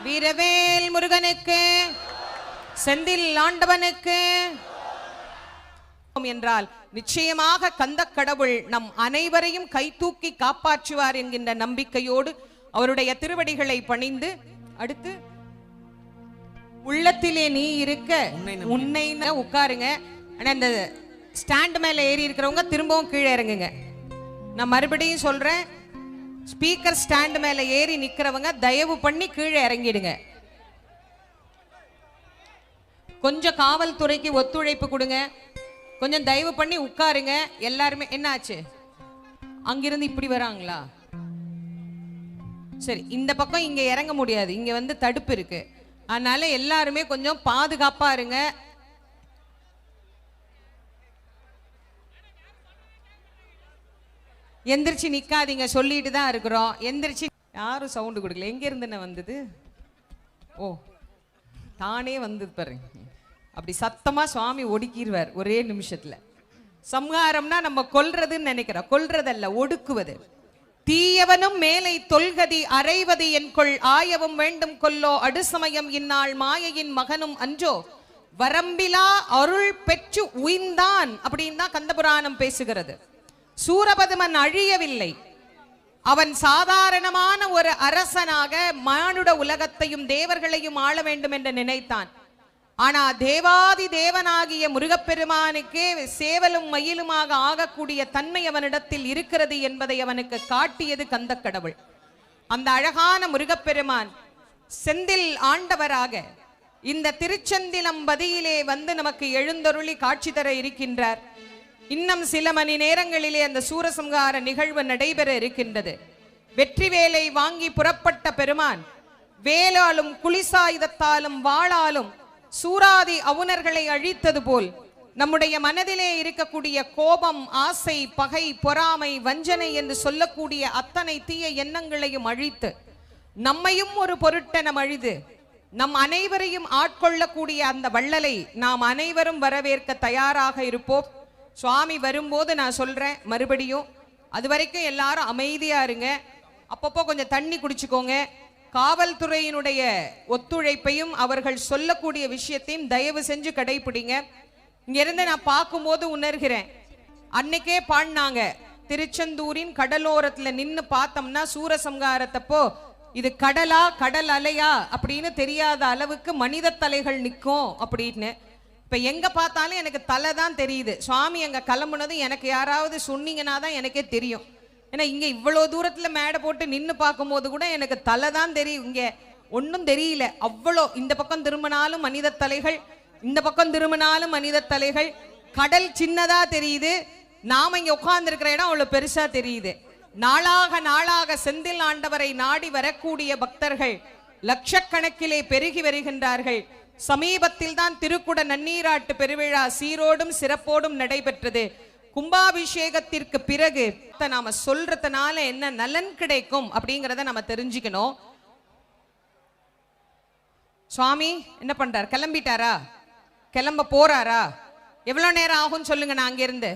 வீரவேல் முருகனுக்கு, செந்தில் ஆண்டவனுக்கு என்றால் நிச்சயமாக கந்த கடவுள் நம் அனைவரையும் கைதூக்கி காப்பாற்றுவார் என்கின்ற நம்பிக்கையோடு அவருடைய திருவடிகளை பணிந்து, அடுத்து உள்ளத்திலே நீ இருக்க உன்னை உட்காருங்க. ஆனா இந்த ஸ்டாண்ட் மேல ஏறி இருக்கிறவங்க திரும்பவும் கீழே இறங்குங்க. நான் மறுபடியும் சொல்றேன், ஸ்பீக்கர் ஸ்டாண்ட் மேல ஏறி நிக்கிறவங்க தயவு பண்ணி கீழே இறங்கிடுங்க. கொஞ்சம் காவல்துறைக்கு ஒத்துழைப்பு கொடுங்க. கொஞ்சம் தயவு பண்ணி உட்காருங்க. எல்லாருமே என்ன ஆச்சு? அங்கிருந்து இப்படி வராங்களா? சரி, இந்த பக்கம் இங்க இறங்க முடியாது, இங்க வந்து தடுப்பு இருக்கு. அதனால எல்லாருமே கொஞ்சம் பாதுகாப்பா இருங்க. எந்திரிச்சு நிக்காதீங்க, சொல்லிட்டு தான் இருக்கிறோம். எந்திரிச்சு யாரும் சவுண்டு கொடுக்கல. எங்க இருந்து வந்தது? ஓ, தானே வந்தது பாருங்க. அப்படி சத்தமா சுவாமி ஒடுக்கிடுவார் ஒரே நிமிஷத்துல. சம்ஹாரம்னா நம்ம கொல்றதுன்னு நினைக்கிறோம். கொல்றதல்ல, ஒடுக்குவது. தீயவனும் மேலை தொல்கதி அறைவது என்கொள் ஆயவும் வேண்டும் கொல்லோ அடுசமயம் இந்நாள் மாயையின் மகனும் அன்றோ வரம்பிலா அருள் பெற்று உய்ந்தான் அப்படின்னு தான் கந்தபுராணம் பேசுகிறது. சூரபதுமன் அழியவில்லை. அவன் சாதாரணமான ஒரு அரசனாக மானுட உலகத்தையும் தேவர்களையும் ஆள வேண்டும் என்று நினைத்தான். ஆனா தேவாதி தேவனாகிய முருகப்பெருமானுக்கே சேவலும் மயிலுமாக ஆகக்கூடிய தன்மை அவனிடத்தில் இருக்கிறது என்பதை அவனுக்கு காட்டியது கந்த கடவுள். அந்த அழகான முருகப்பெருமான் செந்தில் ஆண்டவராக இந்த திருச்செந்திலம்பதியிலே வந்து நமக்கு எழுந்தருளி காட்சி தர இருக்கின்றார். இன்னும் சில மணி நேரங்களிலே அந்த சூரசம்ஹார நிகழ்வு நடைபெற இருக்கின்றது. வெற்றிவேலை வாங்கி புறப்பட்ட பெருமான் வேலாலும் குளிசாயுதத்தாலும் வாளாலும் சூராதி அவுணர்களை அழித்தது போல் நம்முடைய மனதிலே இருக்கக்கூடிய கோபம், ஆசை, பகை, பொறாமை, வஞ்சனை என்று சொல்லக்கூடிய அத்தனை தீய எண்ணங்களையும் அழித்து நம்மையும் ஒரு பொருட்டென அழிது நம் அனைவரையும் ஆட்கொள்ளக்கூடிய அந்த வள்ளலை நாம் அனைவரும் வரவேற்க தயாராக இருப்போம். சுவாமி வரும்போது நான் சொல்றேன் மறுபடியும், அது வரைக்கும் எல்லாரும் அமைதியா இருங்க. அப்பப்போ கொஞ்சம் தண்ணி குடிச்சுக்கோங்க. காவல்துறையினுடைய ஒத்துழைப்பையும் அவர்கள் சொல்லக்கூடிய விஷயத்தையும் தயவு செஞ்சு கடைபிடிங்க. இங்க இருந்து நான் பார்க்கும்போது உணர்கிறேன், அன்னைக்கே பாடினாங்க, திருச்செந்தூரின் கடலோரத்துல நின்னு பார்த்தோம்னா சூரசம்ஹாரத்தப்போ இது கடலா கடல் அலையா அப்படின்னு தெரியாத அளவுக்கு மனித தலைகள் நிற்கும் அப்படின்னு. இப்ப எங்க பார்த்தாலும் எனக்கு தலை தான் தெரியுது. சுவாமி எங்க கிளம்புனது எனக்கு யாராவது சொன்னீங்கன்னா தான் எனக்கே தெரியும். ஏன்னா இங்க இவ்வளவு தூரத்துல மேடை போட்டு நின்று பார்க்கும்போது கூட எனக்கு தலை தான் தெரியும். இங்க ஒன்றும் தெரியல. அவ்வளோ இந்த பக்கம் திரும்பினாலும் மனித தலைகள், இந்த பக்கம் திரும்பினாலும் மனித தலைகள். கடல் சின்னதா தெரியுது, நாம இங்க உட்கார்ந்து இருக்கிற இடம் அவ்வளவு பெருசா தெரியுது. நாளாக நாளாக செந்தில் ஆண்டவரை நாடி வரக்கூடிய பக்தர்கள் லட்சக்கணக்கிலே பெருகி வருகின்றார்கள். சமீபத்தில் தான் திருக்குட நன்னீராட்டு பெருவிழா சீரோடும் சிறப்போடும் நடைபெற்றது. கும்பாபிஷேகத்திற்கு பிறகு நாம சொல்றதுனால என்ன நலன் கிடைக்கும் அப்படிங்கறத நம்ம தெரிஞ்சுக்கணும். சுவாமி என்ன பண்றார்? கிளம்பிட்டாரா? கிளம்ப போறாரா? எவ்வளவு நேரம் ஆகும் சொல்லுங்க. நான் அங்கிருந்து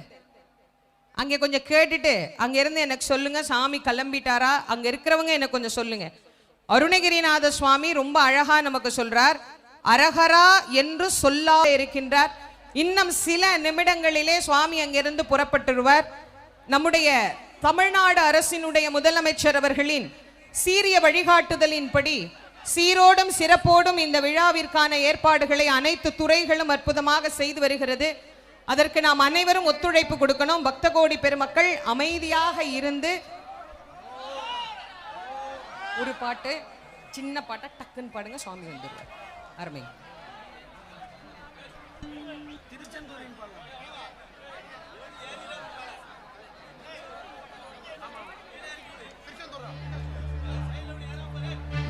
அங்கே கொஞ்சம் கேட்டுட்டு அங்க இருந்து எனக்கு சொல்லுங்க, சாமி கிளம்பிட்டாரா? அங்க இருக்கிறவங்க எனக்கு கொஞ்சம் சொல்லுங்க. அருணகிரிநாத சுவாமி ரொம்ப அழகா நமக்கு சொல்றார், அரஹரா என்று சொல்லா இருக்கின்றார். இன்னும் சில நிமிடங்களிலே சுவாமி அங்கிருந்து புறப்பட்டுருவார். நம்முடைய தமிழ்நாடு அரசினுடைய முதலமைச்சர் அவர்களின் சீரிய வழிகாட்டுதலின்படி சீரோடும் சிறப்போடும் இந்த விழாவிற்கான ஏற்பாடுகளை அனைத்து துறைகளும் அற்புதமாக செய்து வருகிறது. அதற்கு நாம் அனைவரும் ஒத்துழைப்பு கொடுக்கணும். பக்த கோடி பெருமக்கள் அமைதியாக இருந்து ஒரு பாட்டு, சின்ன பாட்டை டக்குன்னு பாடுங்க, சுவாமி வந்துடுவார். அருமை.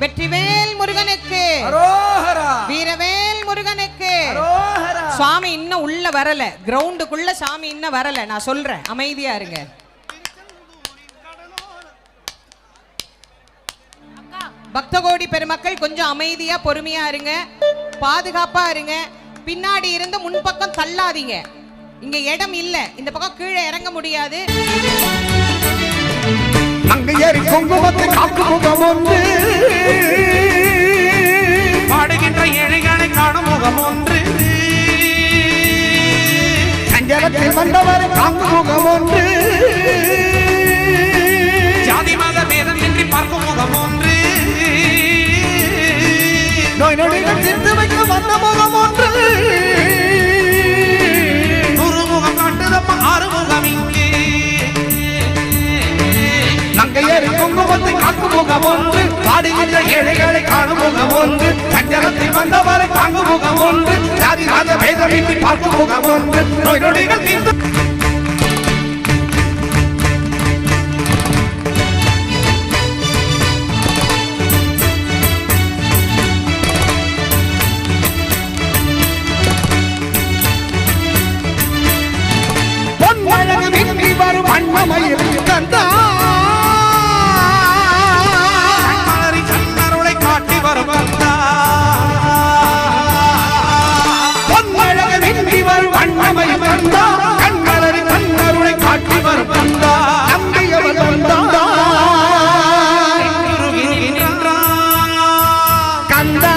வெற்றிவேல் முருகனுக்கு, வீரவேல் முருகனுக்கு. சுவாமி இன்னும் உள்ள வரல, கிரவுண்டுக்குள்ள சாமி இன்னும் வரல. நான் சொல்றேன், அமைதியா இருங்க. பக்த கோடி பெருமக்கள் கொஞ்சம் அமைதியா பொறுமையா இருங்க, பாதுகாப்பா இருங்க. பின்னாடி இருந்து முன்பக்கம் தள்ளாதீங்க. இங்க இடம் இல்ல, இந்த பக்கம் கீழே இறங்க முடியாது. அங்க ஏறி குங்குமத்தை காக்கு முகம் ஒன்று முகம் ஒன்று சஞ்சலத்தில் வந்தவர் காக்கும் முகம் ஒன்று ஜாதி மத பேதமின்றி பார்க்கும் முகம் ஒன்று நோய் நொடிகள் தீர்த்து வைக்க வந்த முகம் ஒன்று நூறு முகம் காட்டுதம்மா ஆறு முகம் இங்கே நங்கையர் குங்குமத்தை காக்கும் முகம் ஒன்று பாடுகின்ற ஏழைகளை காணும் முகம் ஒன்று சஞ்சலத்தில் வந்தவரை தாங்கும் முகம் ஒன்று ஜாதி மத பேதமின்றி பார்க்கும் முகம் ஒன்று நோய் நொடிகள் தீர்த்து வரும் அண்ணமையில் கந்தா சன்னருளை காட்டி வரும் கந்தா பொன்னழகு நின்றி வரும் அண்ணமையில் கந்தா கண்களறி கண்ணருளை காட்டி வரும் கந்தா நம்பியவர் கந்தா கந்தா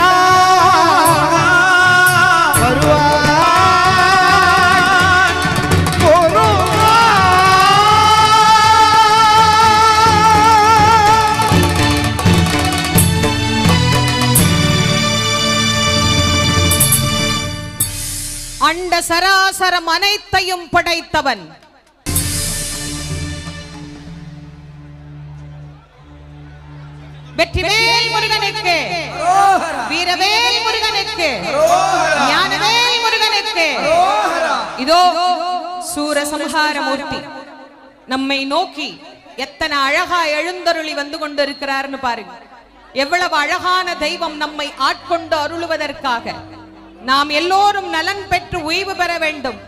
அண்ட சராசரம் அனைத்தையும் படைத்தவன் வெற்றிவேல் முருகனுக்கு வீரவேல் முருகனுக்கு ஞானவேல் முருகனுக்கு இதோ சூரசம்ஹார மூர்த்தி நம்மை நோக்கி எத்தனை அழகா எழுந்தருளி வந்து கொண்டிருக்கிறார்னு பாருங்க. எவ்வளவு அழகான தெய்வம் நம்மை ஆட்கொண்டு அருளுவதற்காக நாம் எல்லோரும் நலன் பெற்று ஓய்வு பெற வேண்டும்,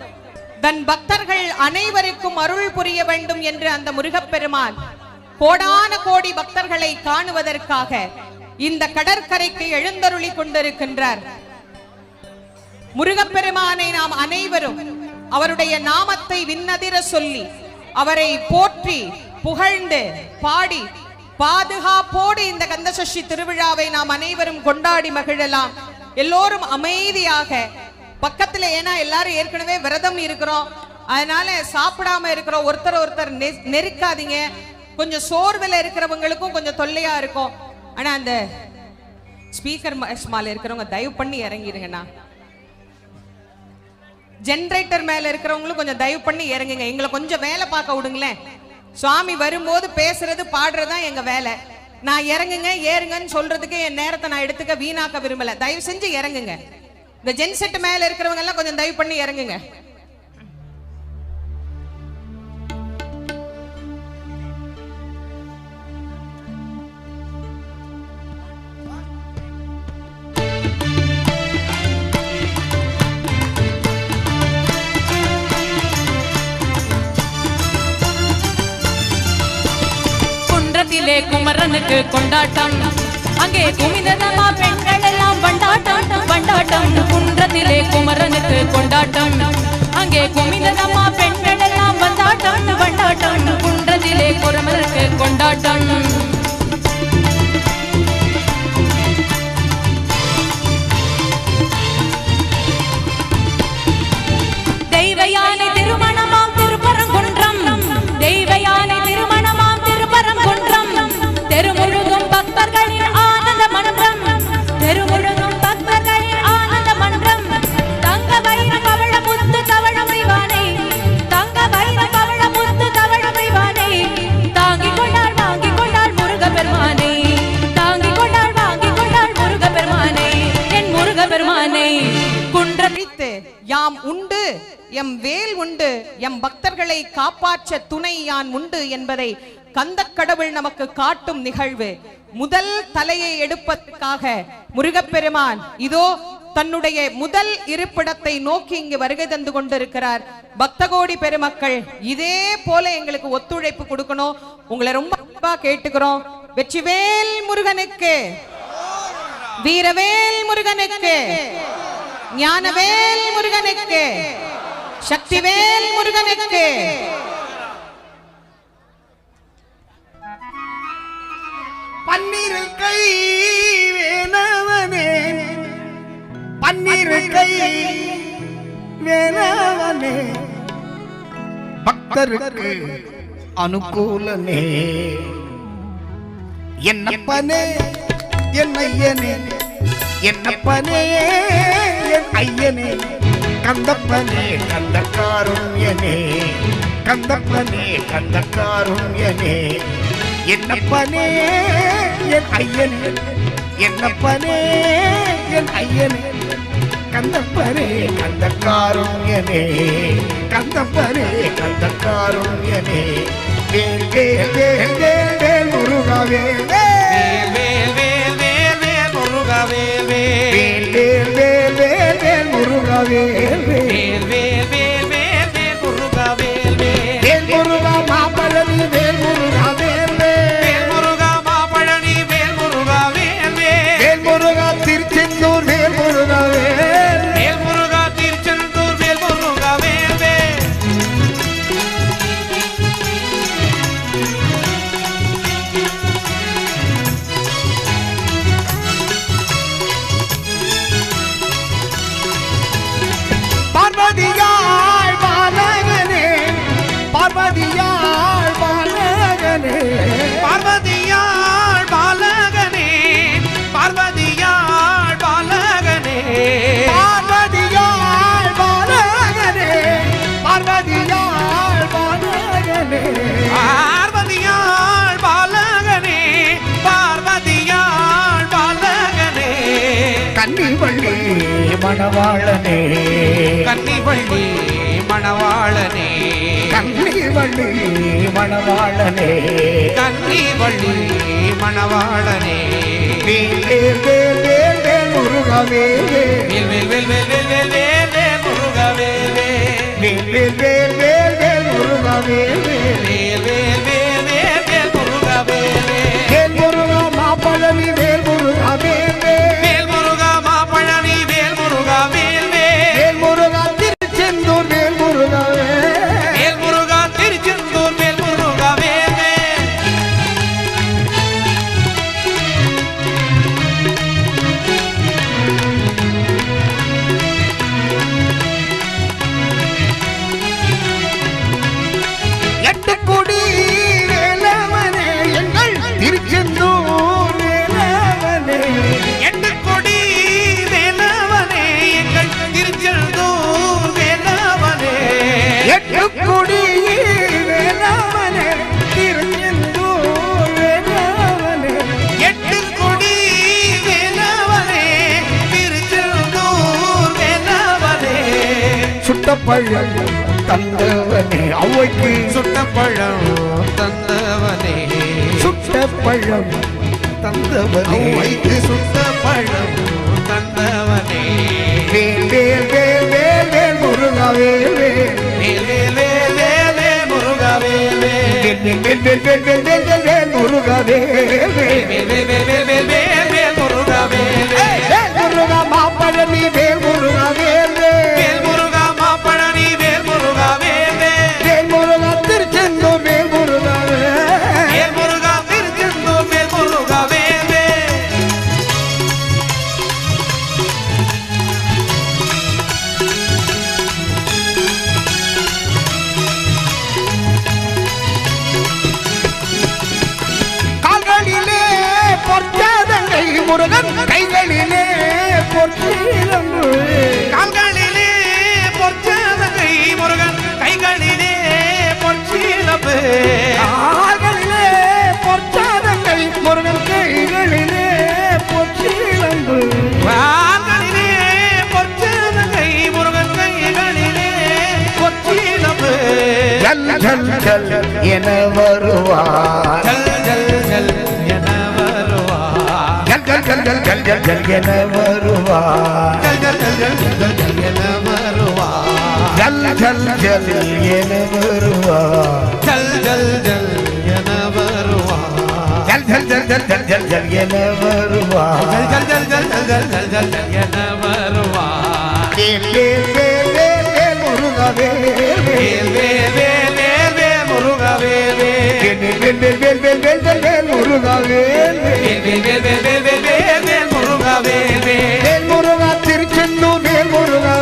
தன் பக்தர்கள் அனைவருக்கும் அருள் புரிய வேண்டும் என்று அந்த முருகப்பெருமான் கோடான கோடி பக்தர்களை காணுவதற்காக இந்த கடற்கரைக்கு எழுந்தருளி கொண்டிருக்கின்றார். முருகப்பெருமானை நாம் அனைவரும் அவருடைய நாமத்தை விண்ணதிர சொல்லி அவரை போற்றி புகழ்ந்து பாடி பாதுகாப்போடு இந்த கந்தசஷ்டி திருவிழாவை நாம் அனைவரும் கொண்டாடி மகிழலாம். எல்லோரும் அமைதியாக பக்கத்துல, ஏன்னா எல்லாரும் ஏற்கனவே விரதம் இருக்கிறோம், அதனால சாப்பிடாம இருக்கிறோம், ஒருத்தர் நெருக்காதீங்க. கொஞ்சம் சோர்வில் இருக்கிறவங்களுக்கும் கொஞ்சம் தொல்லையா இருக்கும். ஆனா அந்த ஸ்பீக்கர் மேல இருக்கிறவங்க தயவு பண்ணி இறங்கிருங்கண்ணா. ஜெனரேட்டர் மேல இருக்கிறவங்களும் கொஞ்சம் தயவு பண்ணி இறங்குங்க, எங்களை கொஞ்சம் வேலை பார்க்க விடுங்களேன். சுவாமி வரும்போது பேசுறது பாடுறதுதான் எங்க வேலை. நான் இறங்குங்க ஏறுங்கன்னு சொல்றதுக்கு என் நேரத்தை நான் எடுத்துக்க வீணாக்க விரும்பல. தயவு செஞ்சு இறங்குங்க. இந்த ஜென்செட் மேல இருக்கிறவங்க எல்லாம் கொஞ்சம் தயவு பண்ணி இறங்குங்க. குமரனுக்கு கொண்டாட்டம், அங்கே குமிந்ததமா பெண்கள் எல்லாம் கொண்டாட்டம் கொண்டாட்டம். குன்றத்திலே குமரனுக்கு கொண்டாட்டம், அங்கே குமிந்ததமா பெண்கள் எல்லாம் கொண்டாட்டம் கொண்டாட்டம். குன்றத்திலே குமரனுக்கு கொண்டாட்டம். தெய்வயானை திருமணமாம் திருப்பரங்குன்றம், தெய்வயானை திருமணமாம் திருப்பரங்குன்றம். தெருமுழுதும் பக்தர்களின் ஆனந்த மன்றம், தெருமுழுதும் பக்தர்களின் ஆனந்த மன்றம். தங்க வைர பவள முத்து தவழ வைவானே, தங்க வைர பவள முத்து தவழ வைவானே. தாங்கிக் கொண்டாள் வாங்கிக் கொண்டாள் முருகப்பெருமானே, தாங்கிக் கொண்டாள் வாங்கிக் கொண்டாள் முருகப்பெருமானே, என் முருகப்பெருமானே. குன்றத்தித்து யாம் உண்டு, எம் வேல் உண்டு, எம் பக்தர்களை காப்பாற்ற துணை யான் உண்டு என்பதை கந்த கடவுள் நமக்கு காட்டும் நிகழ்வு. முதல் தலையை எடுப்பதற்காக முருகப்பெருமான் இதோ தன்னுடைய முதல் இருப்பிடத்தை நோக்கி இங்கு வருகை தந்து கொண்டிருக்கிறார். பக்தகோடி பெருமக்கள் இதே போல எங்களுக்கு ஒத்துழைப்பு கொடுக்கணும், உங்களை ரொம்ப கேட்டுக்கிறோம். வெற்றிவேல் முருகனுக்கு, வீரவேல் முருகனுக்கு, ஞானவேல் முருகனுக்கு, சக்திவேல் முருகனுக்கு. பன்னீர் கை வேணவனே, பன்னீர் கை வேலவனே பக்தருக்கு அனுகூலனே என்னப்பனே என் ஐயனே என்னப்பனே என் ஐயனே கந்தப்பனே கந்தக்காருண்யனே கந்தப்பனே கந்தக்காருண்யனே என்னப்பனே என் ஐயனே என்னப்பனே என் ஐயனே கந்தப்பனே கந்தக்காருண்யனே கந்தப்பனே கந்தக்காருண்யனே வேல் வேல் வேல் வேல் வேல் முருகா வேல் வேல் வேல் வேல் வேல் வேல் முருகா வேல் வேல் வேல் வேல் வேல் வேல் முருகா வேல் வேல் வேல் வேல் வேல் வேல் முருகா வேல் வேல் முருகா மாபழனி வேல் முருகா வேல் வேல் முருகா மாபழனி வேல் முருகா வேல் வேல் முருகா திருச்செந்தூர் வேல் முருகா வேல் முருகா திருச்செந்தூர் வேல் முருகா வேல் வேல் பார்வதியாய் பாலகனே பார்வதியாய் பாலகனே பார்வதியாய் பாலகனே பார்வதியாய் பாலகனே பார்வதியாய் பாலகனே பார்வதியாய் பாலகனே பார்வதியாய் பாலகனே பார்வதியாய் பாலகனே கன்னிவள்ளி மணவாளனே கன்னிவள்ளி மணவாளனே கன்னிவள்ளி மணவாளனே கன்னிவள்ளி மணவாளனே வேல் வேல் வேல் வேல் வேல் முருகா வேல் வேல் வேல் வேல் வேல் வேல் வேல் வேல் முருகா வேல் வேல் வேல் வேல் வேல் வேல் முருகா வேல் வேல் வேல் வேல் வேல் வேல் முருகா வேல் வேல் முருகா மாபழனி வேல் முருகா வேல் வேல் முருகா மாபழனி வேல் முருகா வேல் வேல் முருகா திருச்செந்தூர் வேல் முருகா வேல் முருகா திருச்செந்தூர் வேல் முருகா வேல் எட்டுக்குடி வேலவனே எங்கள் திருச்செந்தூர் வேலவனே எட்டுக்குடி வேலவனே எங்கள் திருச்செந்தூர் வேலவனே எட்டுக்குடி வேலவனே திருச்செந்தூர் வேலவனே எட்டுக்குடி வேலவனே திருச்செந்தூர் வேலவனே சுட்டப்பழம் தந்தவனே அவைக்கு சுட்டப்பழம் தந்தவனே சுட்டப்பழம் தந்தவனே அவைக்கு சுட்டப்பழம் தந்தவனே வேல் வேல் வேல் வேல் வேல் முருகா வேல் வேல் வேல் வேல் வேல் வேல் முருகா வேல் வேல் வேல் வேல் வேல் வேல் வேல் வேல் வேல் முருகா வேல் வேல் வேல் வேல் வேல் வேல் வேல் வேல் முருகா வேல் வேல் முருகா மாபழனி வேல் முருகா வேல் வேல் முருகா மாபழனி வேல் முருகா வேல் வேல் முருகா திருச்செந்தூர் வேல் முருகா வேல் முருகா திருச்செந்தூர் வேல் முருகா வேல் வேல் கால்களிலே பொற்சாதங்கை முருகன் கைகளிலே பொற்சீலம்பு கால்களிலே பொற்சாதங்கை முருகன் கைகளிலே பொற்சீலம்பு கால்களிலே பொற்சாதங்கை முருகன் கைகளிலே பொற்சீலம்பு கால்களிலே பொற்சாதங்கை முருகன் கைகளிலே பொற்சீலம்பு ஜல் ஜல் ஜல் என வருவார் ஜல் ஜல் ஜல் என வருவார் ஜல் ஜல் ஜல் ஜல் ஜல் ஜல் ஜல் என வருவார் ஜல் ஜல் ஜல் ஜல் ஜல் ஜல் என வருவார் ஜல் ஜல் ஜல் என வருவார் ஜல் ஜல் ஜல் என வருவார் ஜல் ஜல் ஜல் ஜல் ஜல் ஜல் ஜல் என வருவார் ஜல் ஜல் ஜல் ஜல் ஜல் ஜல் ஜல் ஜல் என வருவார் வேல் வேல் வேல் வேல் வேல் முருகா வேல் வேல் வேல் வேல் வேல் வேல் முருகா வேல் வேல் வேல் வேல் வேல் வேல் வேல் வேல் வேல் முருகா வேல் வேல் வேல் வேல் வேல் வேல் வேல் வேல் முருகா வேல் வேல் முருகா திருச்செந்தூர் வேல் முருகா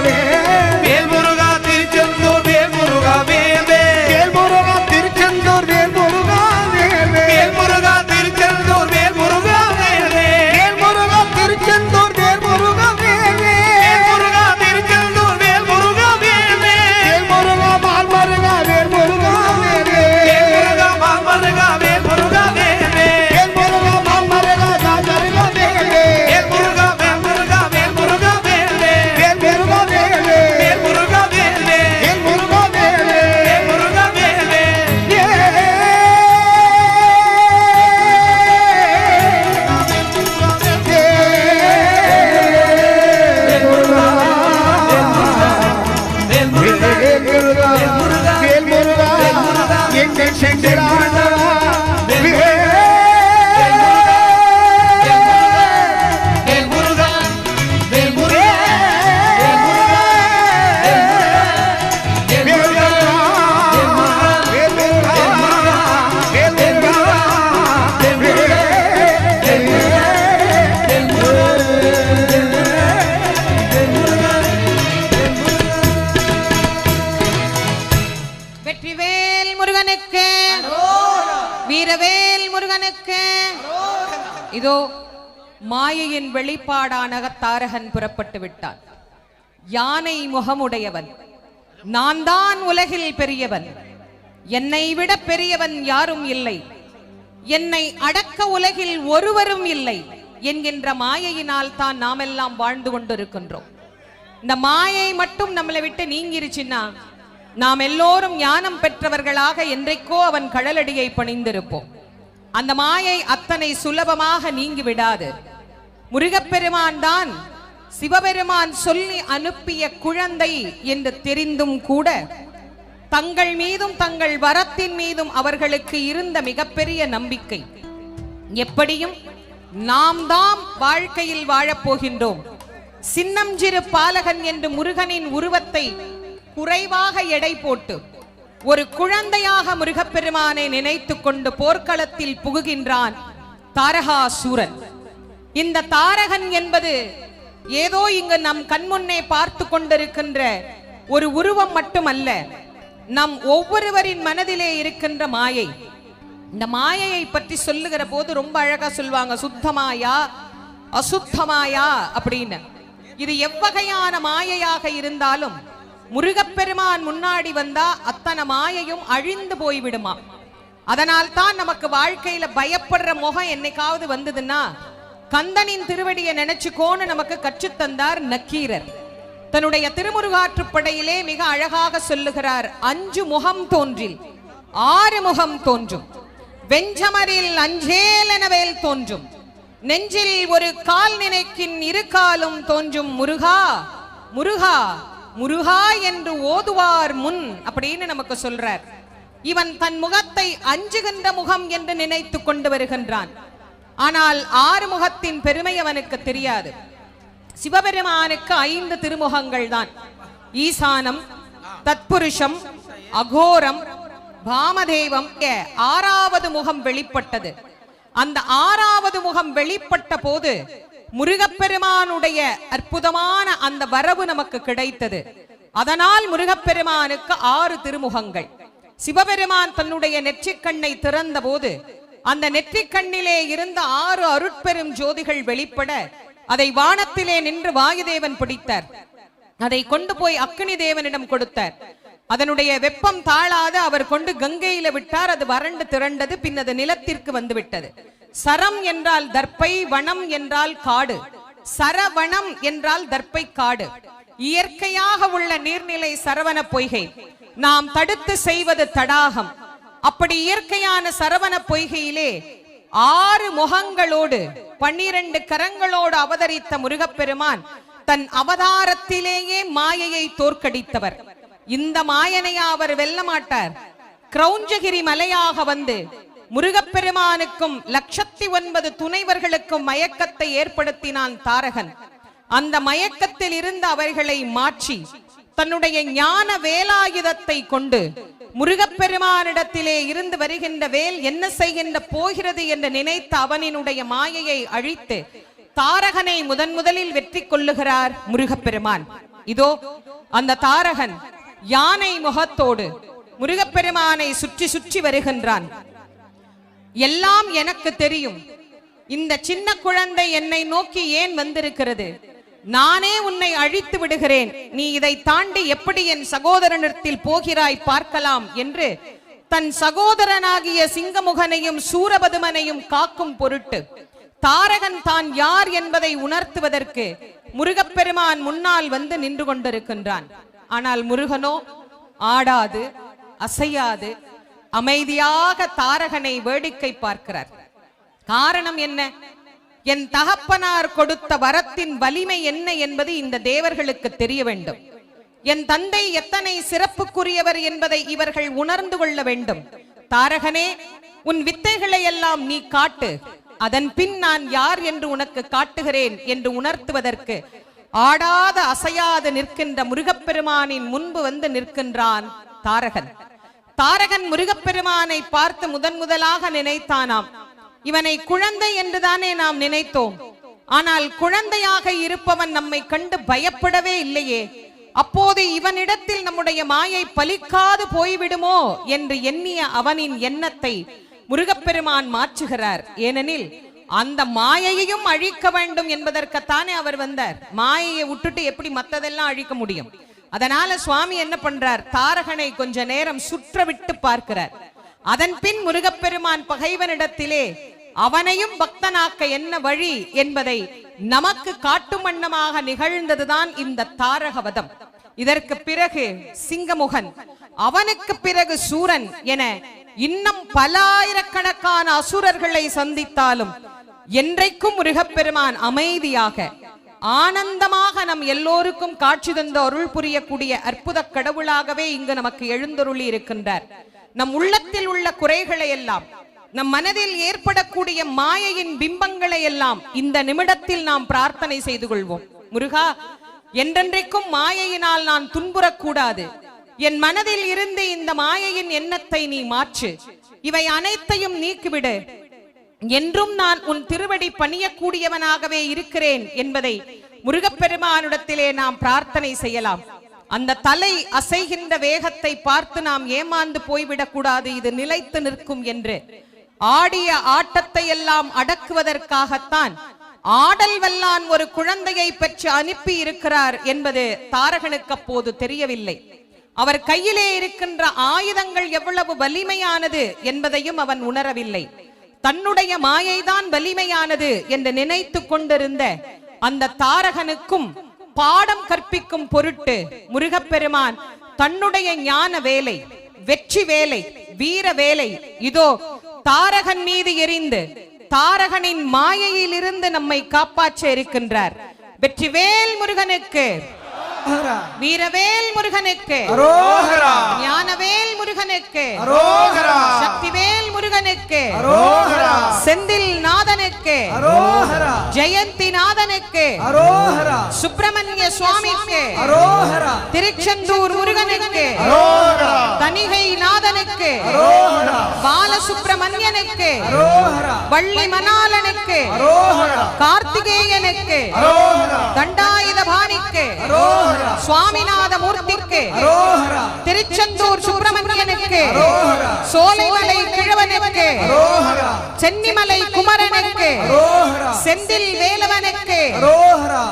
மாயையின் வெளிப்பாடான தாரகன் புறப்பட்டு விட்டான். யானை முகமுடையவன், நான் தான் உலகில் பெரியவன், என்னை விட பெரியவன் யாரும் இல்லை, என்னை அடக்க உலகில் ஒருவரும் இல்லை என்கின்ற மாயையினால் தான் நாம் எல்லாம் வாழ்ந்து கொண்டிருக்கின்றோம். இந்த மாயை மட்டும் நம்மளை விட்டு நீங்கிருச்சுன்னா நாம் எல்லோரும் ஞானம் பெற்றவர்களாக என்றைக்கோ அவன் கடலடியை பணிந்திருப்போம். அந்த மாயை அத்தனை சுலபமாக நீங்கி விடாது. முருகப்பெருமான் தான் சிவபெருமான் சொல்லி அனுப்பிய குழந்தை என்று தெரிந்தும் கூட தங்கள் மீதும் தங்கள் வரத்தின் மீதும் அவர்களுக்கு இருந்த மிகப்பெரிய நம்பிக்கை, எப்படியும் நாம் தாம் வாழ்க்கையில் வாழப்போகின்றோம், சின்னஞ்சிறு பாலகன் என்று முருகனின் உருவத்தை குறைவாக எடை போட்டு ஒரு குழந்தையாக முருகப்பெருமானை நினைத்து கொண்டு போர்க்களத்தில் புகுகின்றான் தாரகாசூரன். இந்த தாரகன் என்பது ஏதோ இங்கு நம் கண்முன்னே பார்த்து கொண்டிருக்கின்ற ஒரு உருவம் மட்டுமல்ல, நம் ஒவ்வொருவரின் மனதிலே இருக்கின்ற மாயை. இந்த மாயையை பற்றி சொல்லுகிற போது ரொம்ப அழகா சொல்லுவாங்க, சுத்தமாயா அசுத்தமாயா அப்படின்னு. இது எவ்வகையான மாயையாக இருந்தாலும் முருகப்பெருமான் முன்னாடி வந்தா அத்தனை மாயையும் அழிந்து போய்விடுமா. அதனால் தான் நமக்கு வாழ்க்கையில பயப்படுற முகம் என்னைக்காவது வந்ததுன்னா கந்தனின் திருவடியை நினைச்சுக்கோன்னு நமக்கு கற்றுத்தந்தார் நக்கீரர். தன்னுடைய திருமுருகாற்றுப்படையிலே மிக அழகாக சொல்லுகிறார், 5 முகம் தோன்றில் 6 முகம் தோன்றும், வெஞ்சமரில் அஞ்சேலனவேல் தோன்றும், நெஞ்சில் ஒரு கால் நினைக்கின் 2 காலும் தோன்றும், முருகா முருகா முருகா என்று ஓதுவார் முன் அப்படின்னு நமக்கு சொல்றார். இவன் தன் முகத்தை அஞ்சுகின்ற முகம் என்று நினைத்து கொண்டு வருகின்றான். ஆனால் 6 முகத்தின் பெருமை அவனுக்கு தெரியாது. சிவபெருமானுக்கு 5 திருமுகங்கள் தான். ஈசானம், தத்புருஷம், அகோரம், பாமதேவம். 6வது முகம் வெளிப்பட்டது. அந்த 6வது முகம் வெளிப்பட்ட போது முருகப்பெருமானுடைய அற்புதமான அந்த வரவு நமக்கு கிடைத்தது. அதனால் முருகப்பெருமானுக்கு 6 திருமுகங்கள். சிவபெருமான் தன்னுடைய நெற்றிக்கண்ணை திறந்த போது அந்த நெற்றிக்கண்ணிலே இருந்த 6 அருட்பெரும் ஜோதிகள் வெளிப்பட அதை வானத்திலே நின்று வாயுதேவன் பிடித்தார். அதை கொண்டு போய் அக்னி தேவனிடம் கொடுத்தார். அதனுடைய வெப்பம் தாழாத அவர் கொண்டு கங்கையில விட்டார். அது வறண்டு திரண்டது. பின் அது நிலத்திற்கு வந்து விட்டது. சரம் என்றால் தர்ப்பை, வனம் என்றால் காடு. சரவணம் என்றால் தர்ப்பை காடு. இயற்கையாக உள்ள நீர்நிலை சரவண பொய்கை. நாம் தடுத்து செய்வது தடாகம். அப்படி இயற்கையான சரவண பொய்கையிலே 6 முகங்களோடு 12 கரங்களோடு அவதரித்த முருகப்பெருமான் தன் அவதாரத்திலேயே மாயையை தோற்கடித்தவர். இந்த மாயனையா அவர் வெல்ல மாட்டார். கிரௌஞ்சகிரி மலையாக வந்து முருகப்பெருமானுக்கும் 1,09 துணைவர்களுக்கும் மயக்கத்தை ஏற்படுத்தினான் தாரகன். அந்த மயக்கத்தில் இருந்து அவர்களை மாற்றி தன்னுடைய ஞான வேலாயுதத்தை கொண்டு முருகப்பெருமானிடத்திலே இருந்து வருகின்ற வேல் என்ன செய்கின்ற போகிறது என்று நினைத்த அவனினுடைய மாயையை அழித்து தாரகனை முதலில் வெற்றி கொள்ளுகிறார் முருகப்பெருமான். இதோ அந்த தாரகன் யானை முகத்தோடு முருகப்பெருமானை சுற்றி சுற்றி வருகின்றான். எல்லாம் எனக்கு தெரியும். இந்த சின்ன குழந்தை என்னை நோக்கி ஏன் வந்திருக்கிறது? நானே உன்னை அழித்து விடுகிறேன். நீ இதை தாண்டி எப்படி என் சகோதரனிடத்தில் போகிறாய் பார்க்கலாம் என்று தன் சகோதரனாகிய சிங்கமுகனையும் சூரபதுமனையும் காக்கும் பொருட்டு தாரகன் தான் யார் என்பதை உணர்த்துவதற்கு முருகப்பெருமான் முன்னால் வந்து நின்று கொண்டிருக்கின்றான். ஆனால் முருகனோ ஆடாது அசையாது அமைதியாக தாரகனை வேடிக்கை பார்க்கிறார். காரணம் என்ன? என் தகப்பனார் கொடுத்த வரத்தின் வலிமை என்ன என்பது இந்த தேவர்களுக்கு தெரிய வேண்டும். என் தந்தை எத்தனை சிறப்புக்குரியவர் என்பதை இவர்கள் உணர்ந்து கொள்ள வேண்டும். தாரகனே, உன் வித்தைகளை எல்லாம் நீ காட்டு, அதன் பின் நான் யார் என்று உனக்கு காட்டுகிறேன் என்று உணர்த்துவதற்கு ஆடாத அசையாது நிற்கின்ற முருகப்பெருமானின் முன்பு வந்து நிற்கின்றான் தாரகன். தாரகன் முருகப்பெருமானை பார்த்து முதலாக நினைத்தானாம், இவனை குழந்தை என்றுதானே நாம் நினைத்தோம். ஆனால் குழந்தையாக இருப்பவன் நம்மை கண்டு பயப்படவே இல்லையே. அப்போது இவனிடத்தில் நம்முடைய மாயை பலிக்காது போய்விடுமோ என்று எண்ணிய அவனின் எண்ணத்தை முருகப்பெருமான் மாற்றுகிறார். ஏனெனில் அந்த மாயையையும் அழிக்க வேண்டும் என்பதற்குத்தானே அவர் வந்தார். மாயையை விட்டுட்டு எப்படி மத்ததெல்லாம் அழிக்க முடியும்? அதனால சுவாமி என்ன பண்றார், தாரகனை கொஞ்ச நேரம் சுற்ற விட்டு பார்க்கிறார். அதன் பின் முருகப்பெருமான் பகைவனிடத்திலே அவனையும் பக்தனாக்க என்ன வழி என்பதை நமக்கு காட்டும் வண்ணமாக நிகழ்ந்ததுதான் இந்த தாரகவதம். இதற்கு பிறகு சிங்கமுகன், அவனுக்கு பிறகு சூரன் என இன்னும் பல ஆயிரக்கணக்கான அசுரர்களை சந்தித்தாலும் என்றைக்கும் முருகப்பெருமான் அமைதியாக ஆனந்தமாக நம் எல்லோருக்கும் காட்சி தந்த அருள் புரியக்கூடிய அற்புத கடவுளாகவே இங்கு நமக்கு எழுந்தருளி இருக்கின்றார். நம் உள்ளத்தில் உள்ள குறைகளை எல்லாம், நம் மனதில் ஏற்படக்கூடிய மாயையின் பிம்பங்களை எல்லாம் இந்த நிமிடத்தில் நாம் பிரார்த்தனை செய்து கொள்வோம். முருகா, என்றென்றைக்கும் மாயையினால் நான் துன்புறக்கூடாது. என் மனதில் இருந்து இந்த மாயையின் எண்ணத்தை நீ மாற்று. இவை அனைத்தையும் நீக்கிவிடு. என்றும் நான் உன் திருவடி பணியக்கூடியவனாகவே இருக்கிறேன் என்பதை முருகப்பெருமானிடத்திலே நாம் பிரார்த்தனை செய்யலாம். அந்த தலை அசைகின்ற வேகத்தை பார்த்து நாம் ஏமாந்து போய்விடக் கூடாது, இது நிலைத்து நிற்கும் என்று. ஆடிய ஆட்டத்தை எல்லாம் அடக்குவதற்காகத்தான் ஆடல் வல்லான் ஒரு குழந்தையை பெற்று அனுப்பி இருக்கிறார் என்பது தாரகனுக்கு அப்போது தெரியவில்லை. அவர் கையிலே இருக்கின்ற ஆயுதங்கள் எவ்வளவு வலிமையானது என்பதையும் அவன் உணரவில்லை. தன்னுடைய மாயைதான் வலிமையானது என்று நினைத்து கொண்டிருந்த அந்த தாரகனுக்கும் பாடம் கற்பிக்கும் பொருட்டு முருகப்பெருமான் தன்னுடைய ஞான வேலை, வெற்றி வேலை, வீர வேலை இதோ தாரகன் மீது எரிந்து தாரகனின் மாயையில் இருந்து நம்மை காப்பாற்ற இருக்கின்றார். வெற்றிவேல் முருகனுக்கு, வீரவேல் முருகனுக்கு, ஞானவேல் முருகனுக்கு, சக்திவேல் முருகனுக்கு, செந்தில் நாதனுக்கு, ஜெயந்தி நாதனுக்கு, சுப்பிரமணிய சுவாமிக்கு, திருச்செந்தூர் முருகனுக்கு, தணிகை நாதனுக்கு, பாலசுப்பிரமணியனுக்கு, வள்ளி மணாலனுக்கு, கார்த்திகேயனுக்கு, தண்டாயுதபாணிக்கு, சுவாமிநாத மூர்த்திக்கு, திருச்செந்தூர் சுப்பிரமணியனுக்கு, சோலைமலை கிழவனுக்கு, சென்னிமலை குமரனுக்கு, செந்தில் வேலவனுக்கு,